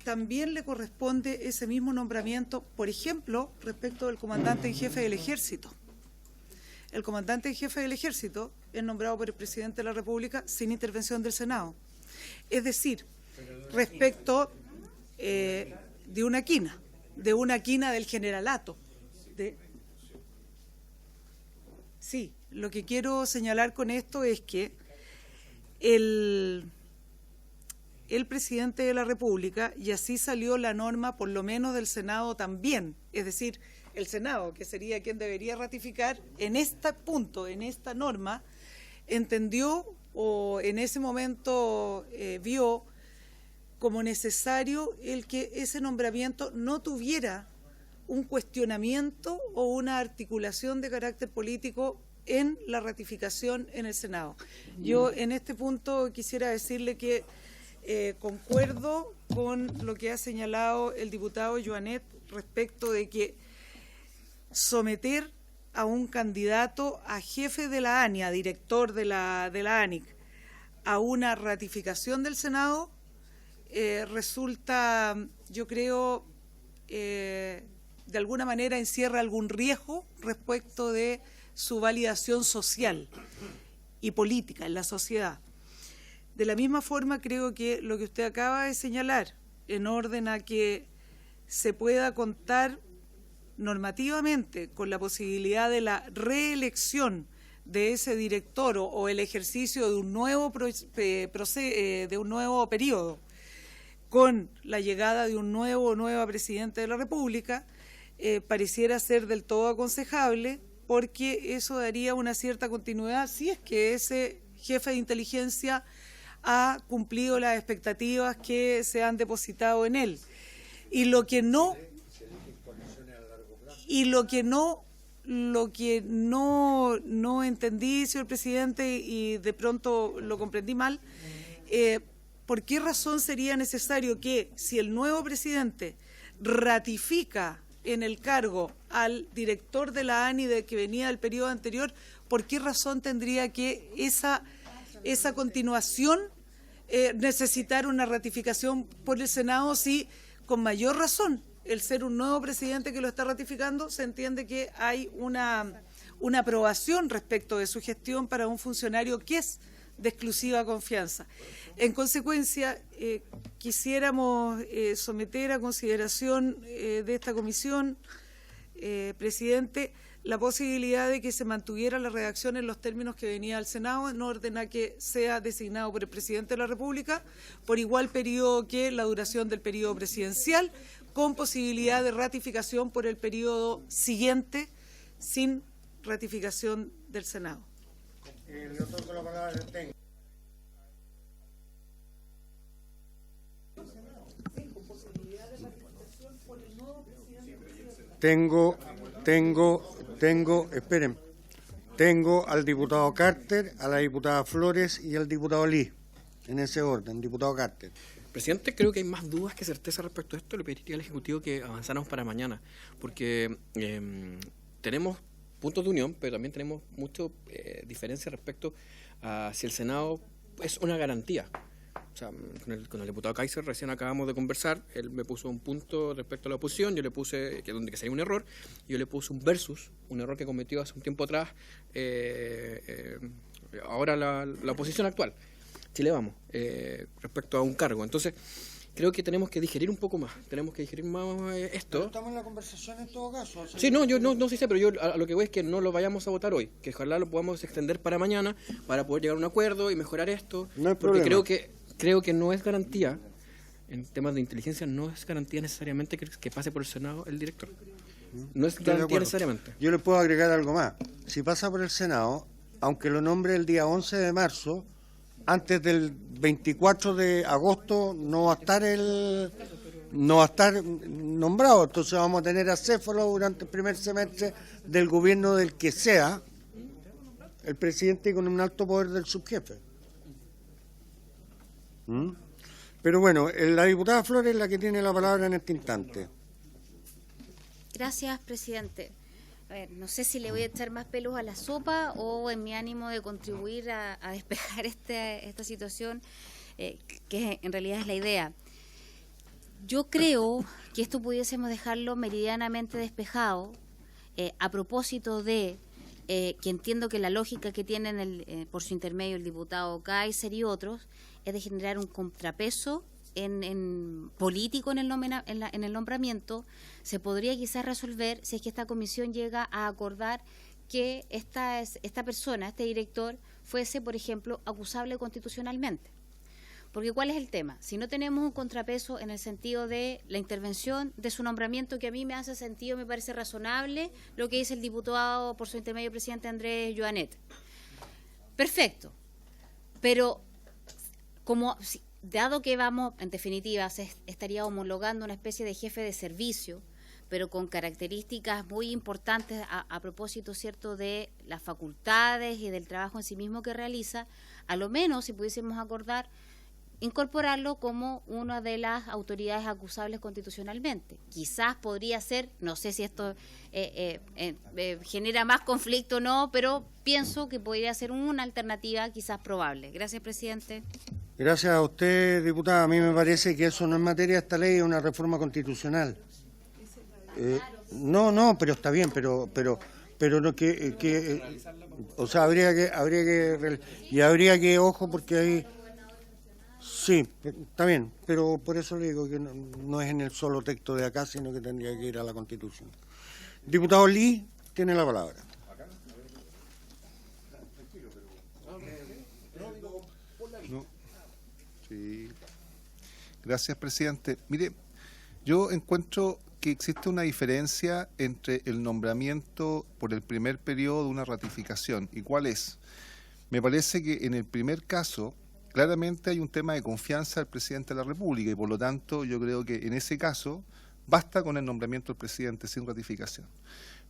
también le corresponde ese mismo nombramiento, por ejemplo, respecto del comandante en jefe del Ejército. El comandante en jefe del Ejército es nombrado por el presidente de la República sin intervención del Senado. Es decir, respecto de una quina del generalato. Sí, lo que quiero señalar con esto es que el presidente de la República, y así salió la norma por lo menos del Senado también, es decir, el Senado, que sería quien debería ratificar, en este punto, en esta norma, entendió o en ese momento vio como necesario el que ese nombramiento no tuviera un cuestionamiento o una articulación de carácter político en la ratificación en el Senado. Yo en este punto quisiera decirle que concuerdo con lo que ha señalado el diputado Joanet respecto de que someter a un candidato a jefe de la ANI, a director de la ANIC, a una ratificación del Senado, resulta, yo creo, de alguna manera encierra algún riesgo respecto de su validación social y política en la sociedad. De la misma forma, creo que lo que usted acaba de señalar, en orden a que se pueda contar normativamente con la posibilidad de la reelección de ese director o el ejercicio de un nuevo periodo con la llegada de un nuevo o nueva presidente de la República, pareciera ser del todo aconsejable, porque eso daría una cierta continuidad si es que ese jefe de inteligencia ha cumplido las expectativas que se han depositado en él. Y lo que no entendí, señor presidente, y de pronto lo comprendí mal, ¿por qué razón sería necesario que, si el nuevo presidente ratifica en el cargo al director de la ANI que venía del periodo anterior, por qué razón tendría que esa continuación necesitar una ratificación por el Senado si, con mayor razón, el ser un nuevo presidente que lo está ratificando, se entiende que hay una aprobación respecto de su gestión para un funcionario que es de exclusiva confianza. En consecuencia, quisiéramos someter a consideración de esta comisión, presidente, la posibilidad de que se mantuviera la redacción en los términos que venía al Senado, en orden a que sea designado por el presidente de la República por igual periodo que la duración del periodo presidencial, con posibilidad de ratificación por el periodo siguiente, sin ratificación del Senado. Le otorgo la palabra al técnico. Esperen, tengo al diputado Carter, a la diputada Flores y al diputado Lee, en ese orden. Diputado Carter. Presidente, creo que hay más dudas que certeza respecto a esto. Le pediría al Ejecutivo que avanzáramos para mañana, porque tenemos puntos de unión, pero también tenemos mucha diferencia respecto a si el Senado es una garantía. O sea, con el diputado Kaiser recién acabamos de conversar, él me puso un punto respecto a la oposición, yo le puse que sería un error, yo le puse un versus, un error que cometió hace un tiempo atrás, ahora la oposición actual, Chile Vamos, respecto a un cargo. Entonces, creo que tenemos que digerir un poco más, esto. Pero estamos en la conversación en todo caso. O sea, sí, no, yo no sé, pero yo a lo que voy es que no lo vayamos a votar hoy, que ojalá lo podamos extender para mañana, para poder llegar a un acuerdo y mejorar esto, no hay porque problema. Creo que no es garantía, en temas de inteligencia, no es garantía necesariamente que pase por el Senado el director. No es garantía necesariamente. Yo le puedo agregar algo más. Si pasa por el Senado, aunque lo nombre el día 11 de marzo, antes del 24 de agosto no va a estar nombrado. Entonces vamos a tener acéfalo durante el primer semestre del gobierno del que sea el presidente con un alto poder del subjefe. Pero bueno, la diputada Flores es la que tiene la palabra en este instante. Gracias, presidente. A ver, no sé si le voy a echar más pelos a la sopa o en mi ánimo de contribuir a despejar esta situación, que en realidad es la idea. Yo creo que esto pudiésemos dejarlo meridianamente despejado a propósito de que entiendo que la lógica que tienen por su intermedio el diputado Kaiser y otros es de generar un contrapeso en político en el nombramiento. Se podría quizás resolver si es que esta comisión llega a acordar que esta persona, este director, fuese, por ejemplo, acusable constitucionalmente. Porque ¿cuál es el tema? Si no tenemos un contrapeso en el sentido de la intervención de su nombramiento, que a mí me hace sentido, me parece razonable lo que dice el diputado por su intermedio presidente Andrés Joanet. Perfecto. Pero dado que vamos, en definitiva, se estaría homologando una especie de jefe de servicio, pero con características muy importantes a propósito, ¿cierto?, de las facultades y del trabajo en sí mismo que realiza, a lo menos, si pudiésemos acordar, incorporarlo como una de las autoridades acusables constitucionalmente. Quizás podría ser, no sé si esto genera más conflicto o no, pero pienso que podría ser una alternativa quizás probable. Gracias, presidente. Gracias a usted, diputada. A mí me parece que eso no es materia de esta ley, es una reforma constitucional. No, pero está bien, pero no o sea, habría que ojo, porque hay. Sí, está bien, pero por eso le digo que no es en el solo texto de acá, sino que tendría que ir a la Constitución. Diputado Lee tiene la palabra. Sí. Gracias, presidente. Mire, yo encuentro que existe una diferencia entre el nombramiento por el primer periodo de una ratificación. ¿Y cuál es? Me parece que en el primer caso claramente hay un tema de confianza del presidente de la República y por lo tanto yo creo que en ese caso basta con el nombramiento del presidente sin ratificación.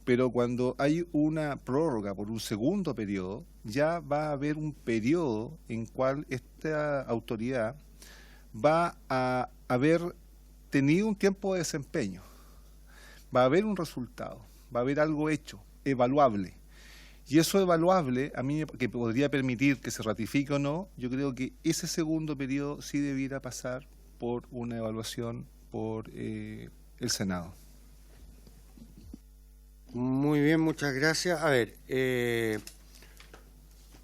Pero cuando hay una prórroga por un segundo periodo, ya va a haber un periodo en cual esta autoridad va a haber tenido un tiempo de desempeño, va a haber un resultado, va a haber algo hecho, evaluable. Y eso evaluable, a mí que podría permitir que se ratifique o no, yo creo que ese segundo periodo sí debiera pasar por una evaluación por el Senado. Muy bien, muchas gracias. A ver,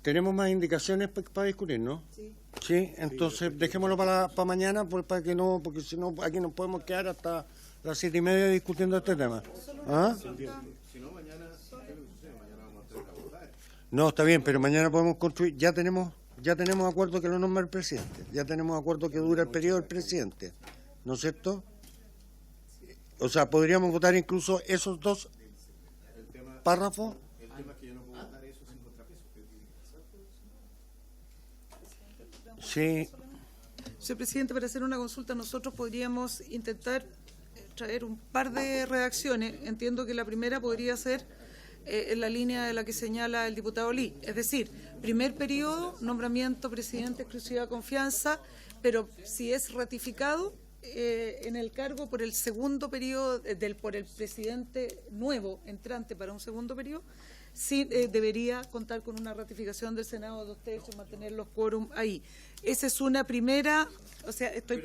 tenemos más indicaciones para discutir, ¿no? Sí. Sí, entonces dejémoslo para mañana, para que no, porque si no aquí nos podemos quedar hasta las 7:30 discutiendo este tema. ¿Ah? No, está bien, pero mañana podemos construir, ya tenemos acuerdo que lo nombra el presidente, ya tenemos acuerdo que dura el periodo del presidente, ¿no es cierto? O sea, podríamos votar incluso esos dos párrafos. Sí. Señor presidente, para hacer una consulta, nosotros podríamos intentar traer un par de redacciones. Entiendo que la primera podría ser en la línea de la que señala el diputado Lee. Es decir, primer periodo, nombramiento presidente, exclusiva confianza, pero si es ratificado en el cargo por el segundo periodo, por el presidente nuevo entrante para un segundo periodo, sí debería contar con una ratificación del Senado de 2/3, mantener los quórum ahí. Esa es una primera, o sea, estoy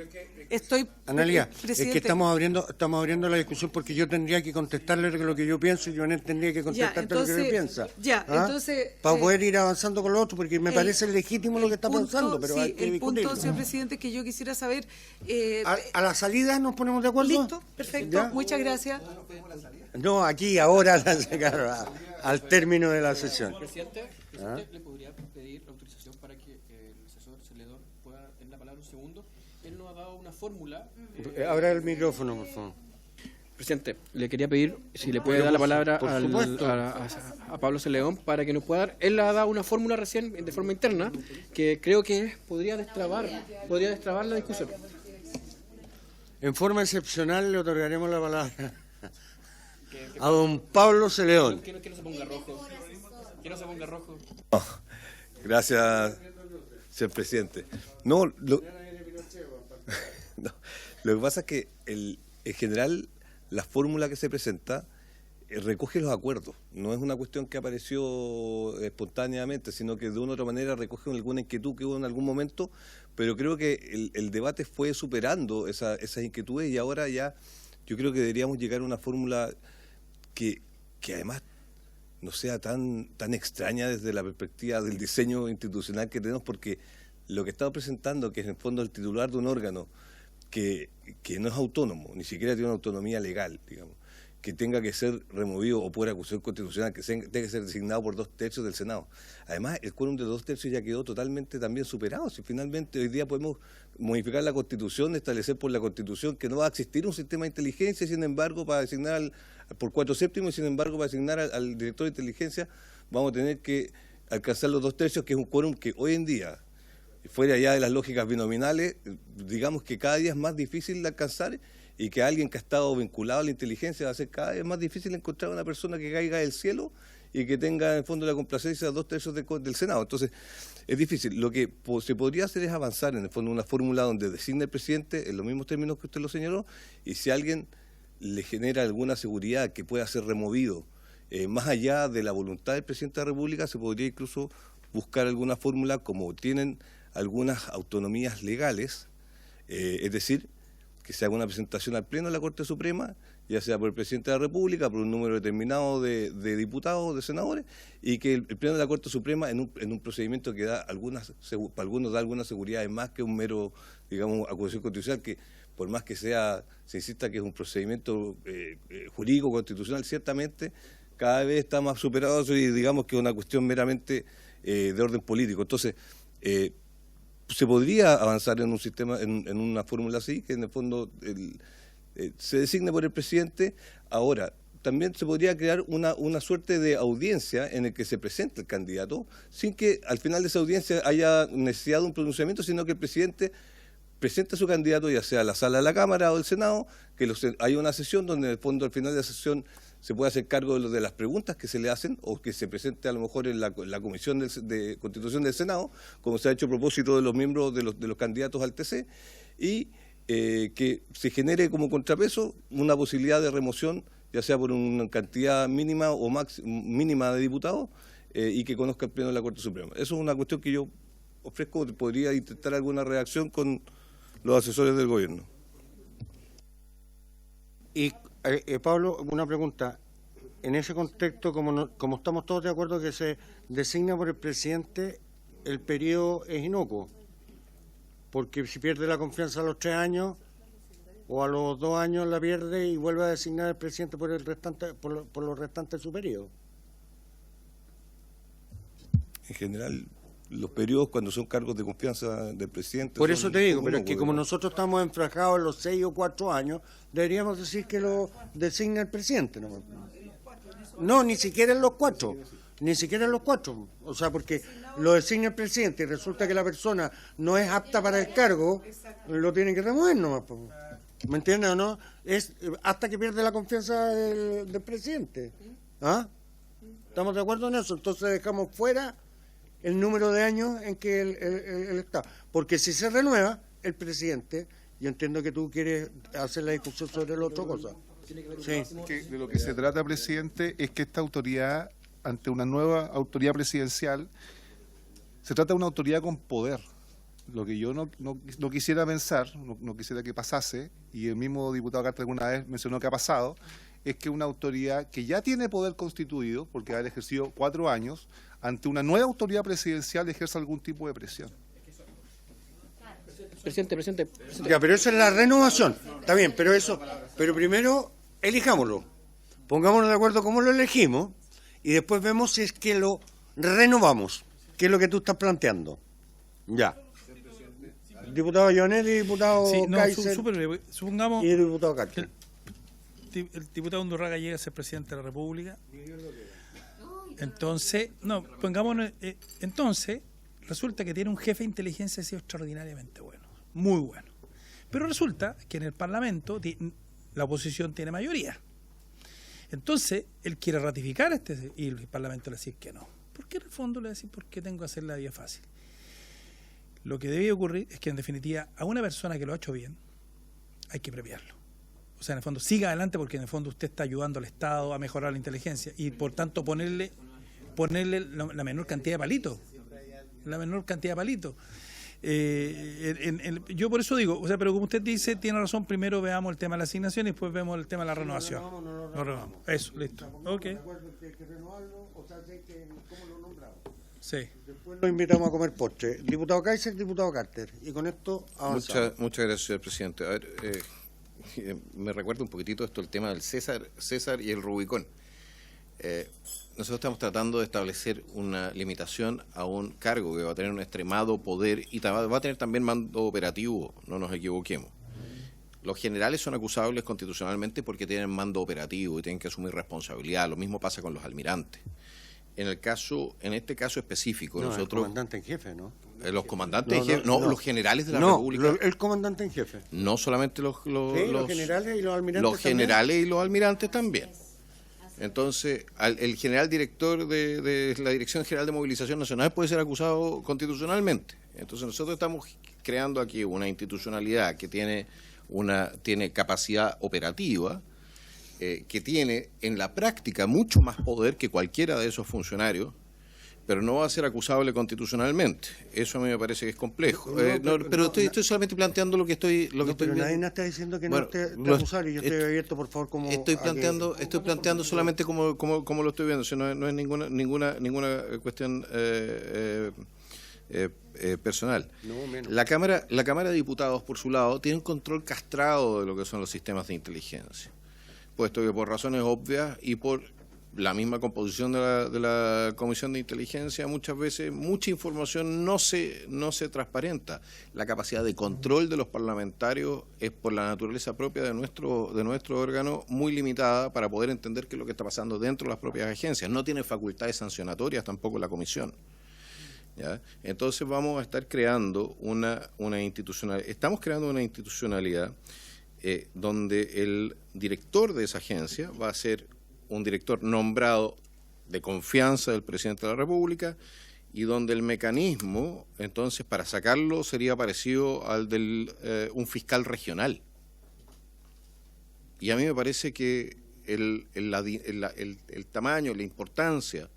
Analia, es que estamos abriendo la discusión porque yo tendría que contestarle lo que yo pienso y Joanet tendría que contestarte lo que yo piensa. Entonces para poder ir avanzando con lo otro, porque me parece legítimo lo que está pensando, pero hay que el discutirlo. punto, señor presidente, que yo quisiera saber... a la salida nos ponemos de acuerdo. Listo, perfecto, ¿Ya? Muchas gracias. No, aquí, ahora, al término de la sesión. Presidente, ¿le podría pedir la autorización para que el asesor Celedón pueda tener la palabra un segundo? Él nos ha dado una fórmula. Abra el micrófono, por favor. Presidente, le quería pedir si le puede dar la palabra a Pablo Celedón para que nos pueda dar. Él ha dado una fórmula recién de forma interna que creo que podría destrabar la discusión. En forma excepcional le otorgaremos la palabra a don Pablo Celedón. Que no se ponga rojo. Que no se ponga rojo. Oh, gracias, señor presidente. No, lo que pasa es que en general la fórmula que se presenta recoge los acuerdos. No es una cuestión que apareció espontáneamente, sino que de una u otra manera recoge alguna inquietud que hubo en algún momento, pero creo que el debate fue superando esas inquietudes y ahora ya yo creo que deberíamos llegar a una fórmula que además no sea tan extraña desde la perspectiva del diseño institucional que tenemos, porque lo que estamos presentando, que es en el fondo el titular de un órgano que no es autónomo, ni siquiera tiene una autonomía legal, digamos, que tenga que ser removido o por acusación constitucional, que tenga que ser designado por 2/3 del Senado. Además, el quórum de 2/3 ya quedó totalmente también superado. Si finalmente hoy día podemos modificar la Constitución, establecer por la Constitución que no va a existir un sistema de inteligencia, sin embargo, para designar por 4/7, y sin embargo, para designar al director de inteligencia, vamos a tener que alcanzar los 2/3, que es un quórum que hoy en día, fuera ya de las lógicas binominales, digamos que cada día es más difícil de alcanzar, y que alguien que ha estado vinculado a la inteligencia va a ser cada vez más difícil encontrar una persona que caiga del cielo y que tenga en el fondo la complacencia de 2/3 del Senado. Entonces, es difícil. Lo que se podría hacer es avanzar en el fondo una fórmula donde designe el presidente en los mismos términos que usted lo señaló, y si alguien le genera alguna seguridad que pueda ser removido más allá de la voluntad del presidente de la República, se podría incluso buscar alguna fórmula como tienen algunas autonomías legales, es decir, que se haga una presentación al Pleno de la Corte Suprema, ya sea por el presidente de la República, por un número determinado de diputados o de senadores, y que el Pleno de la Corte Suprema, en un procedimiento que da para algunos da algunas seguridades más que un mero, digamos, acusación constitucional, que por más que se insista que es un procedimiento jurídico constitucional, ciertamente cada vez está más superado y digamos que es una cuestión meramente de orden político. Entonces, se podría avanzar en un sistema, en una fórmula así, que en el fondo se designe por el presidente. Ahora, también se podría crear una suerte de audiencia en el que se presente el candidato, sin que al final de esa audiencia haya necesidad de un pronunciamiento, sino que el presidente presente a su candidato, ya sea a la sala de la Cámara o del Senado, que haya una sesión donde en el fondo al final de la sesión se puede hacer cargo de las preguntas que se le hacen, o que se presente a lo mejor en la Comisión de Constitución del Senado, como se ha hecho a propósito de los miembros de los candidatos al TC, y que se genere como contrapeso una posibilidad de remoción, ya sea por una cantidad mínima o mínima de diputados, y que conozca el Pleno de la Corte Suprema. Eso es una cuestión que yo ofrezco, podría intentar alguna reacción con los asesores del gobierno. Y Pablo, una pregunta. en ese contexto, como estamos todos de acuerdo que se designa por el presidente, el periodo es inocuo, porque si pierde la confianza a los 3 años o a los 2 años la pierde y vuelve a designar al presidente por los restantes de su periodo. En general, los periodos cuando son cargos de confianza del presidente... Por eso te digo, pero es que como inocuos. nosotros estamos enfrajados en los 6 o 4 años, deberíamos decir que lo designa el presidente. No, ni siquiera en los 4. Ni siquiera en los 4. O sea, porque lo designa el presidente y resulta que la persona no es apta para el cargo, lo tienen que remover nomás. ¿Me entiendes o no? Es hasta que pierde la confianza del presidente. ¿Ah? ¿Estamos de acuerdo en eso? Entonces dejamos fuera el número de años en que él está. Porque si se renueva, el presidente, yo entiendo que tú quieres hacer la discusión sobre la otra cosa. Sí. Que de lo que se trata, presidente, es que esta autoridad, ante una nueva autoridad presidencial, se trata de una autoridad con poder. Lo que yo no quisiera pensar, no quisiera que pasase, y el mismo diputado Carter alguna vez mencionó que ha pasado, es que una autoridad que ya tiene poder constituido, porque ha ejercido 4 años, ante una nueva autoridad presidencial ejerza algún tipo de presión. Presidente. Ya, pero eso es la renovación. Está bien, pero primero elijámoslo. Pongámonos de acuerdo cómo lo elegimos y después vemos si es que lo renovamos, que es lo que tú estás planteando. Ya. Diputado Joanel y diputado Kaiser supongamos y diputado Carter. El diputado Undurraga llega a ser presidente de la República. Entonces, entonces resulta que tiene un jefe de inteligencia que ha sido extraordinariamente bueno, muy bueno. Pero resulta que en el Parlamento la oposición tiene mayoría. Entonces, él quiere ratificar y el Parlamento le dice que no. ¿Por qué en el fondo le dice por qué tengo que hacer la vía fácil? Lo que debe ocurrir es que, en definitiva, a una persona que lo ha hecho bien, hay que premiarlo. O sea, en el fondo, siga adelante porque en el fondo usted está ayudando al Estado a mejorar la inteligencia y, por tanto, ponerle la menor cantidad de palitos. La menor cantidad de palitos. Yo por eso digo, o sea, pero como usted dice, tiene razón, primero veamos el tema de la asignación y después vemos el tema de la renovación. Lo renovamos. Eso, listo. Ok. Sí. Después lo invitamos a comer postre. Diputado Kaiser, diputado Carter. Y con esto avanzamos. Muchas gracias, señor presidente. A ver, me recuerda un poquitito esto, el tema del César y el Rubicón. Nosotros estamos tratando de establecer una limitación a un cargo que va a tener un extremado poder y va a tener también mando operativo, no nos equivoquemos. Los generales son acusables constitucionalmente porque tienen mando operativo y tienen que asumir responsabilidad. Lo mismo pasa con los almirantes. En este caso específico, nosotros... El comandante en jefe, ¿no? Los comandantes en jefe, los generales de la República. El comandante en jefe. No solamente los generales y los almirantes. Los generales y los almirantes también. Entonces, el general director de la Dirección General de Movilización Nacional puede ser acusado constitucionalmente. Entonces, nosotros estamos creando aquí una institucionalidad que tiene capacidad operativa, que tiene en la práctica mucho más poder que cualquiera de esos funcionarios, pero no va a ser acusable constitucionalmente. Eso a mí me parece que es complejo. Pero estoy solamente planteando lo que estoy pero viendo. nadie está diciendo que no esté acusable y yo estoy abierto, por favor, como... Estoy planteando solamente como lo estoy viendo, o sea, no es ninguna cuestión personal. No, menos. La Cámara de Diputados, por su lado, tiene un control castrado de lo que son los sistemas de inteligencia, puesto que por razones obvias y por la misma composición de la Comisión de Inteligencia, muchas veces mucha información no se transparenta. La capacidad de control de los parlamentarios es, por la naturaleza propia de nuestro órgano, muy limitada para poder entender qué es lo que está pasando dentro de las propias agencias. No tiene facultades sancionatorias tampoco la Comisión. ¿Ya? Entonces vamos a estar creando estamos creando una institucionalidad donde el director de esa agencia va a ser un director nombrado de confianza del presidente de la República y donde el mecanismo, entonces, para sacarlo sería parecido al de un fiscal regional. Y a mí me parece que el tamaño, la importancia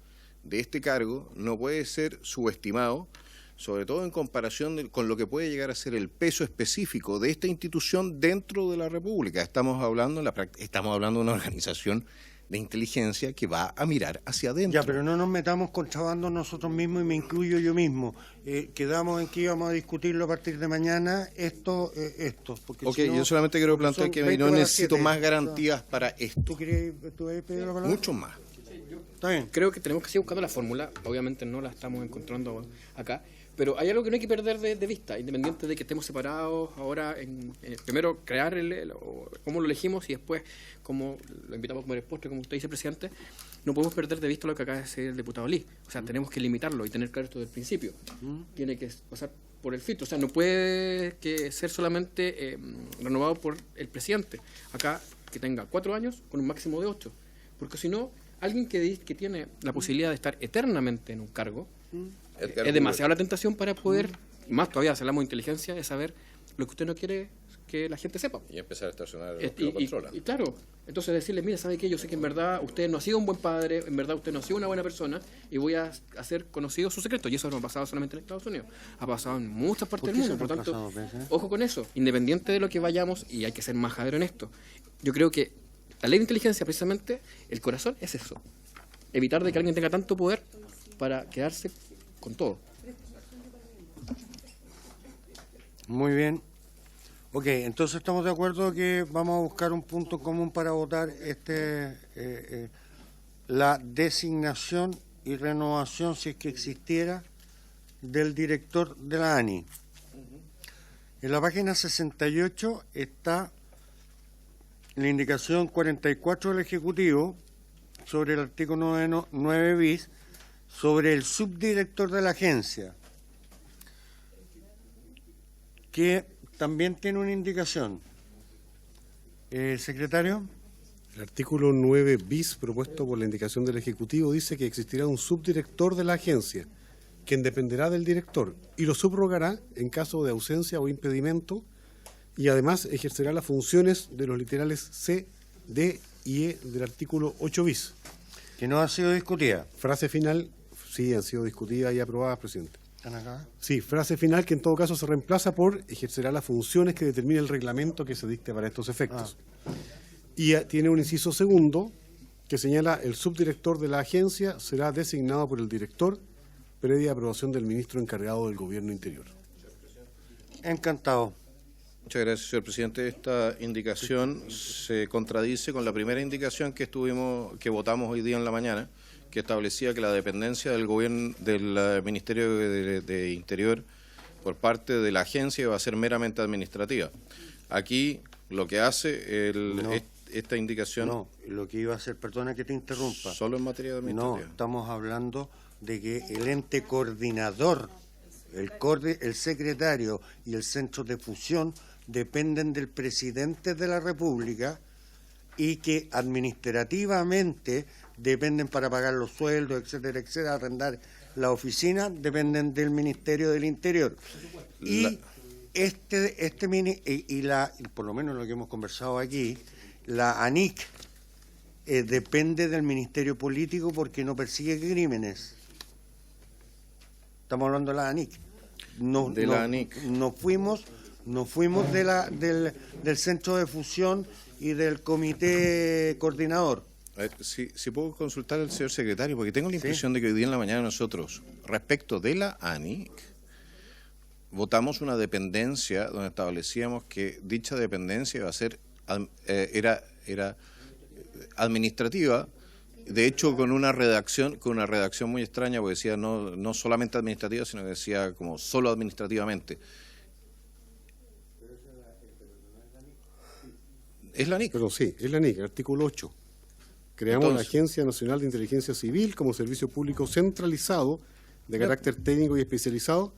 de este cargo no puede ser subestimado, sobre todo en comparación con lo que puede llegar a ser el peso específico de esta institución dentro de la República. Estamos hablando de una organización de inteligencia que va a mirar hacia adentro. Ya, pero no nos metamos contrabando nosotros mismos, y me incluyo yo mismo. Quedamos en que íbamos a discutirlo a partir de mañana, esto. Porque Ok, si no, yo solamente quiero porque plantear son que 20 no para las necesito 7. más garantías para esto. ¿Tú habías pedido la palabra? Mucho más. Está bien. Creo que tenemos que seguir buscando la fórmula, obviamente no la estamos encontrando acá, pero hay algo que no hay que perder de vista, independiente de que estemos separados ahora, primero crear cómo lo elegimos y después cómo lo invitamos a comer el postre, como usted dice, presidente. No podemos perder de vista lo que acaba de decir el diputado Lee, o sea, tenemos que limitarlo y tener claro esto del principio. Tiene que pasar por el filtro, o sea, no puede que ser solamente renovado por el presidente, acá que tenga 4 años con un máximo de 8, porque si no, alguien que tiene la posibilidad de estar eternamente en un cargo, es demasiada la tentación para poder, más todavía si hablamos de inteligencia, es saber lo que usted no quiere que la gente sepa. Y empezar a estacionar los que lo controlan. Y claro, entonces decirle, mira, ¿sabe qué? Yo sé que en verdad usted no ha sido un buen padre, en verdad usted no ha sido una buena persona y voy a hacer conocido su secreto. Y eso no ha pasado solamente en Estados Unidos, ha pasado en muchas partes del mundo. Por lo tanto, ojo con eso, independiente de lo que vayamos, y hay que ser majadero en esto. Yo creo que la ley de inteligencia, precisamente, el corazón es eso. Evitar de que alguien tenga tanto poder para quedarse con todo. Muy bien. Ok, entonces estamos de acuerdo que vamos a buscar un punto común para votar la designación y renovación, si es que existiera, del director de la ANI. En la página 68 está la indicación 44 del Ejecutivo sobre el artículo 9 bis, sobre el subdirector de la agencia, que también tiene una indicación. Secretario. El artículo 9 bis, propuesto por la indicación del Ejecutivo, dice que existirá un subdirector de la agencia, quien dependerá del director y lo subrogará en caso de ausencia o impedimento, y además ejercerá las funciones de los literales C, D y E del artículo 8 bis. Que no ha sido discutida. Frase final, sí, han sido discutidas y aprobadas, presidente. ¿Están acá? Sí, frase final que en todo caso se reemplaza por ejercerá las funciones que determine el reglamento que se dicte para estos efectos. Y tiene un inciso segundo que señala el subdirector de la agencia será designado por el director previa aprobación del ministro encargado del Gobierno Interior. Encantado. Muchas gracias, señor presidente. Esta indicación se contradice con la primera indicación que votamos hoy día en la mañana, que establecía que la dependencia del gobierno, del Ministerio de Interior por parte de la agencia iba a ser meramente administrativa. Aquí lo que hace esta indicación... No, lo que iba a hacer, perdona que te interrumpa. Solo en materia administrativa. No, estamos hablando de que el ente coordinador, el secretario y el centro de fusión dependen del presidente de la República y que administrativamente dependen para pagar los sueldos, etcétera, etcétera, arrendar la oficina, dependen del Ministerio del Interior. Y por lo menos lo que hemos conversado aquí, la ANIC depende del Ministerio Político porque no persigue crímenes. Estamos hablando de la ANIC. La ANIC. Nos fuimos del centro de fusión y del comité coordinador. Si puedo consultar al señor secretario, porque tengo la impresión de que hoy día en la mañana nosotros, respecto de la ANIC, votamos una dependencia donde establecíamos que dicha dependencia iba a ser era administrativa, de hecho con una redacción muy extraña, porque decía no solamente administrativa, sino que decía como solo administrativamente. ¿Es la ANIC? Pero sí, es la ANIC, el artículo 8. Creamos Entonces, la Agencia Nacional de Inteligencia Civil como servicio público centralizado de carácter técnico y especializado,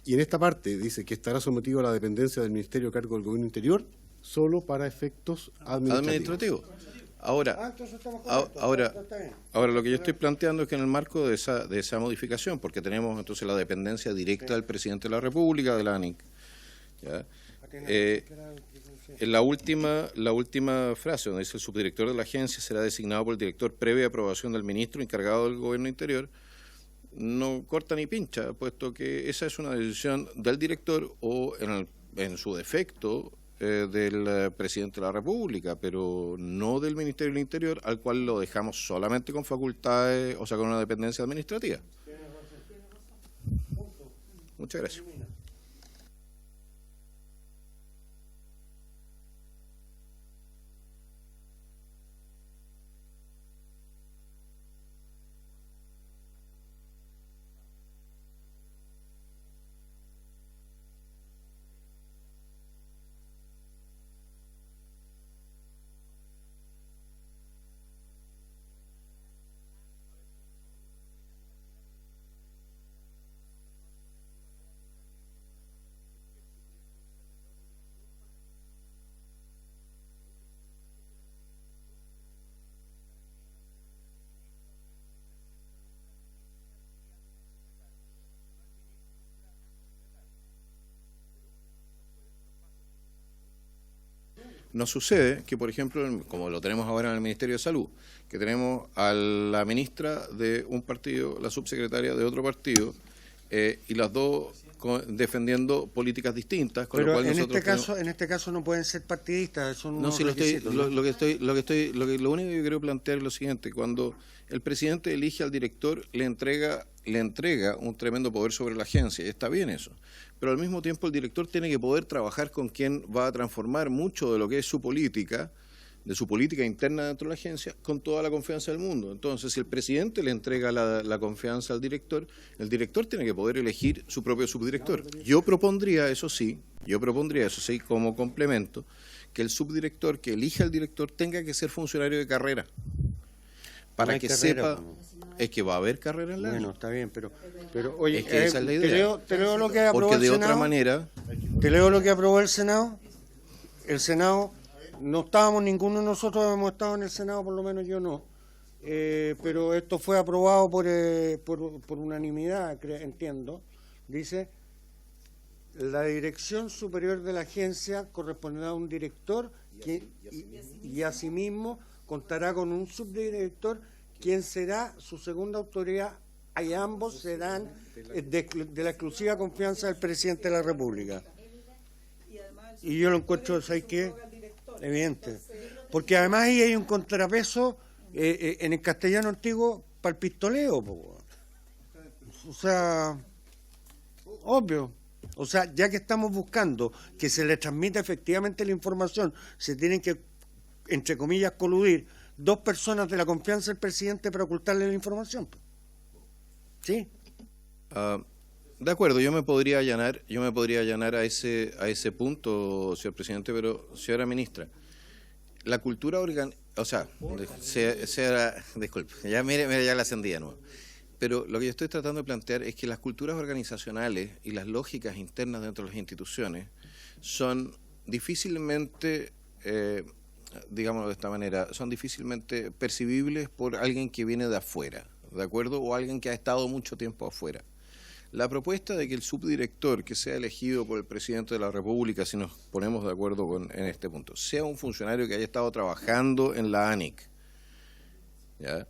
y en esta parte dice que estará sometido a la dependencia del Ministerio a cargo del Gobierno Interior solo para efectos administrativos. Ahora lo que yo estoy planteando es que en el marco de esa modificación, porque tenemos entonces la dependencia directa del presidente de la República, de la ANIC, ¿ya? En la última frase, donde dice el subdirector de la agencia será designado por el director previa aprobación del ministro encargado del Gobierno Interior, no corta ni pincha, puesto que esa es una decisión del director o, en su defecto, del presidente de la República, pero no del Ministerio del Interior, al cual lo dejamos solamente con facultades, o sea, con una dependencia administrativa. Muchas gracias. Nos sucede que, por ejemplo, como lo tenemos ahora en el Ministerio de Salud, que tenemos a la ministra de un partido, la subsecretaria de otro partido, y las dos defendiendo políticas distintas, con Pero lo cual en nosotros en este caso no pueden ser partidistas, son no, unos si lo requisitos, ¿no? único que yo quiero plantear es lo siguiente: cuando el presidente elige al director, le entrega un tremendo poder sobre la agencia, y está bien eso, pero al mismo tiempo el director tiene que poder trabajar con quien va a transformar mucho de lo que es su política, de su política interna dentro de la agencia, con toda la confianza del mundo. Entonces, si el presidente le entrega la confianza al director, el director tiene que poder elegir su propio subdirector. Yo propondría, eso sí, como complemento, que el subdirector que elija al director tenga que ser funcionario de carrera, para que sepa. Es que va a haber carrera en la Bueno, está bien, pero oye, es que esa es la idea. te leo lo que aprobó Porque el de Senado. otra manera, Te leo lo que aprobó el Senado. El Senado, no estábamos, ninguno de nosotros hemos estado en el Senado, por lo menos yo no, pero esto fue aprobado por unanimidad, entiendo. Dice: la dirección superior de la agencia corresponderá a un director y asimismo contará con un subdirector, quien será su segunda autoridad, y ambos serán de la exclusiva confianza del presidente de la República. Y yo lo encuentro, ¿sabes qué? Evidente. Porque además ahí hay un contrapeso en el castellano antiguo para el pistoleo, po. O sea, obvio. O sea, ya que estamos buscando que se le transmita efectivamente la información, se tienen que, entre comillas, coludir dos personas de la confianza del presidente para ocultarle la información. ¿Sí? De acuerdo, yo me podría allanar a ese punto, señor presidente, pero señora ministra, la cultura disculpe, mire, ya la encendí de nuevo. Pero lo que yo estoy tratando de plantear es que las culturas organizacionales y las lógicas internas dentro de las instituciones son difícilmente, digámoslo de esta manera, son difícilmente percibibles por alguien que viene de afuera, ¿de acuerdo? O alguien que ha estado mucho tiempo afuera. La propuesta de que el subdirector que sea elegido por el presidente de la República, si nos ponemos de acuerdo en este punto, sea un funcionario que haya estado trabajando en la ANIC, ¿ya?,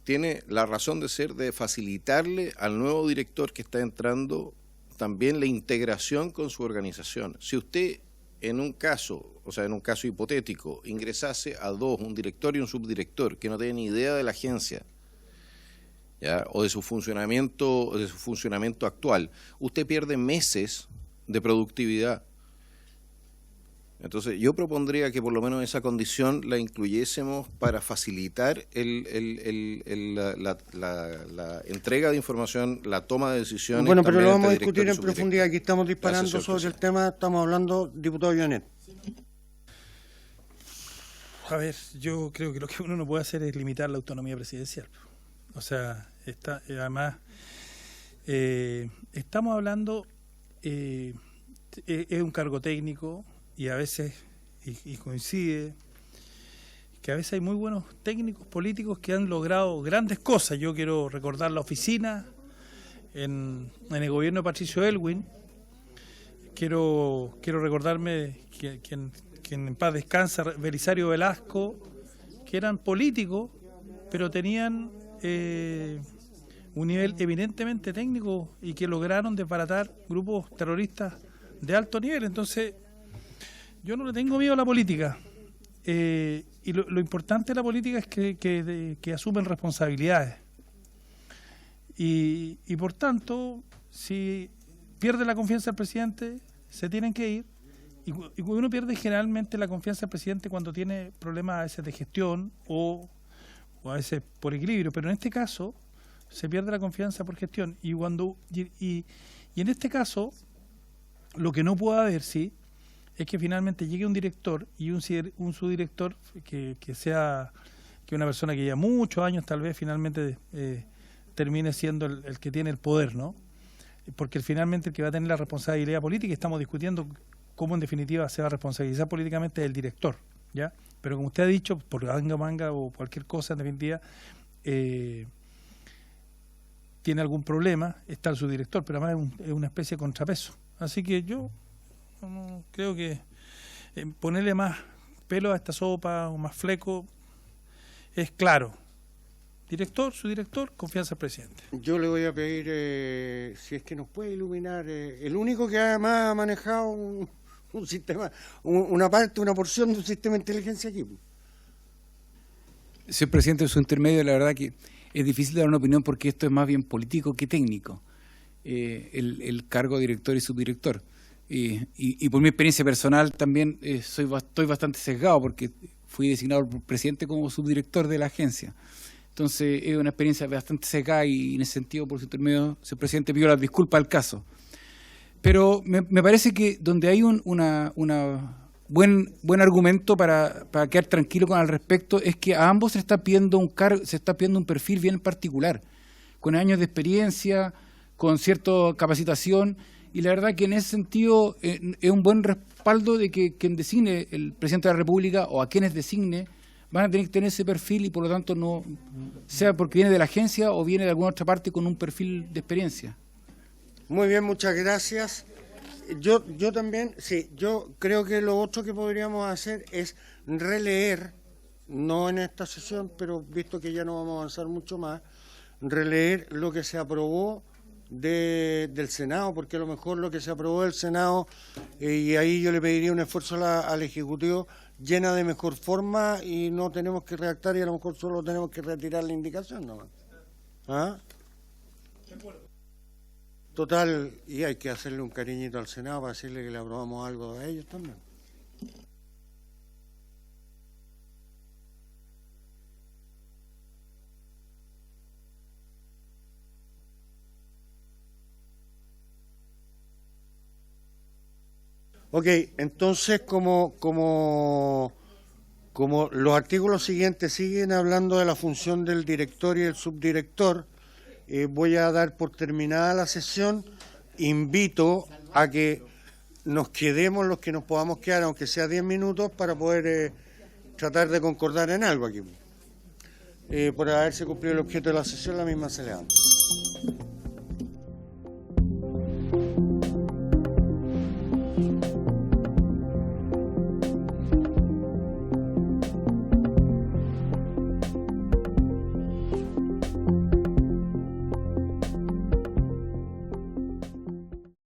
tiene la razón de ser de facilitarle al nuevo director que está entrando también la integración con su organización. Si usted en un caso hipotético, ingresase a dos, un director y un subdirector, que no tienen ni idea de la agencia, ¿ya?, o de su funcionamiento actual, usted pierde meses de productividad. Entonces, yo propondría que por lo menos esa condición la incluyésemos para facilitar la entrega de información, la toma de decisiones. Bueno, pero lo vamos a entre discutir director y en profundidad. Aquí estamos disparando Gracias, sobre el tema, estamos hablando, diputado Llanet. A ver, yo creo que lo que uno no puede hacer es limitar la autonomía presidencial. O sea, además, estamos hablando, es un cargo técnico, y a veces, y coincide, que a veces hay muy buenos técnicos políticos que han logrado grandes cosas. Yo quiero recordar la oficina en el gobierno de Patricio Aylwin. Quiero recordarme quien en paz descansa, Belisario Velasco, que eran políticos, pero tenían un nivel eminentemente técnico y que lograron desbaratar grupos terroristas de alto nivel. Entonces, Yo no le tengo miedo a la política. Y lo importante de la política es que asumen responsabilidades. Y por tanto, si pierde la confianza del presidente, se tienen que ir. Y uno pierde generalmente la confianza del presidente cuando tiene problemas a veces de gestión o a veces por equilibrio, pero en este caso se pierde la confianza por gestión. Y en este caso, lo que no puede haber, sí, es que finalmente llegue un director y un subdirector que sea una persona que lleva muchos años, tal vez finalmente termine siendo el que tiene el poder, ¿no? Porque finalmente el que va a tener la responsabilidad política, y estamos discutiendo cómo en definitiva se va a responsabilizar políticamente el director, ¿ya? Pero como usted ha dicho, por manga o cualquier cosa, en definitiva, tiene algún problema, está el subdirector, pero además es una especie de contrapeso. Así que yo creo que ponerle más pelo a esta sopa o más fleco es claro. Director, subdirector, confianza al presidente. Yo le voy a pedir, si es que nos puede iluminar, el único que además ha manejado un sistema, una porción de un sistema de inteligencia aquí. Señor presidente, en su intermedio, la verdad que es difícil dar una opinión porque esto es más bien político que técnico, el cargo de director y subdirector. Y por mi experiencia personal también estoy bastante sesgado porque fui designado por presidente como subdirector de la agencia. Entonces es una experiencia bastante sesgada y en ese sentido, por su intermedio, señor presidente, pido las disculpas al caso. Pero me parece que donde hay un buen argumento para quedar tranquilo con al respecto es que a ambos se está pidiendo un perfil bien particular, con años de experiencia, con cierta capacitación, y la verdad que en ese sentido es un buen respaldo de que quien designe el presidente de la República o a quienes designe van a tener que tener ese perfil y por lo tanto no sea porque viene de la agencia o viene de alguna otra parte con un perfil de experiencia. Muy bien, muchas gracias. Yo también, sí, yo creo que lo otro que podríamos hacer es releer, no en esta sesión, pero visto que ya no vamos a avanzar mucho más, releer lo que se aprobó del Senado, porque a lo mejor lo que se aprobó del Senado, y ahí yo le pediría un esfuerzo al Ejecutivo, llena de mejor forma y no tenemos que redactar y a lo mejor solo tenemos que retirar la indicación nomás. ¿Ah? Total, y hay que hacerle un cariñito al Senado para decirle que le aprobamos algo a ellos también. Ok, entonces como los artículos siguientes siguen hablando de la función del director y el subdirector, voy a dar por terminada la sesión. Invito a que nos quedemos los que nos podamos quedar, aunque sea 10 minutos, para poder tratar de concordar en algo aquí. Por haberse cumplido el objeto de la sesión, la misma se levanta.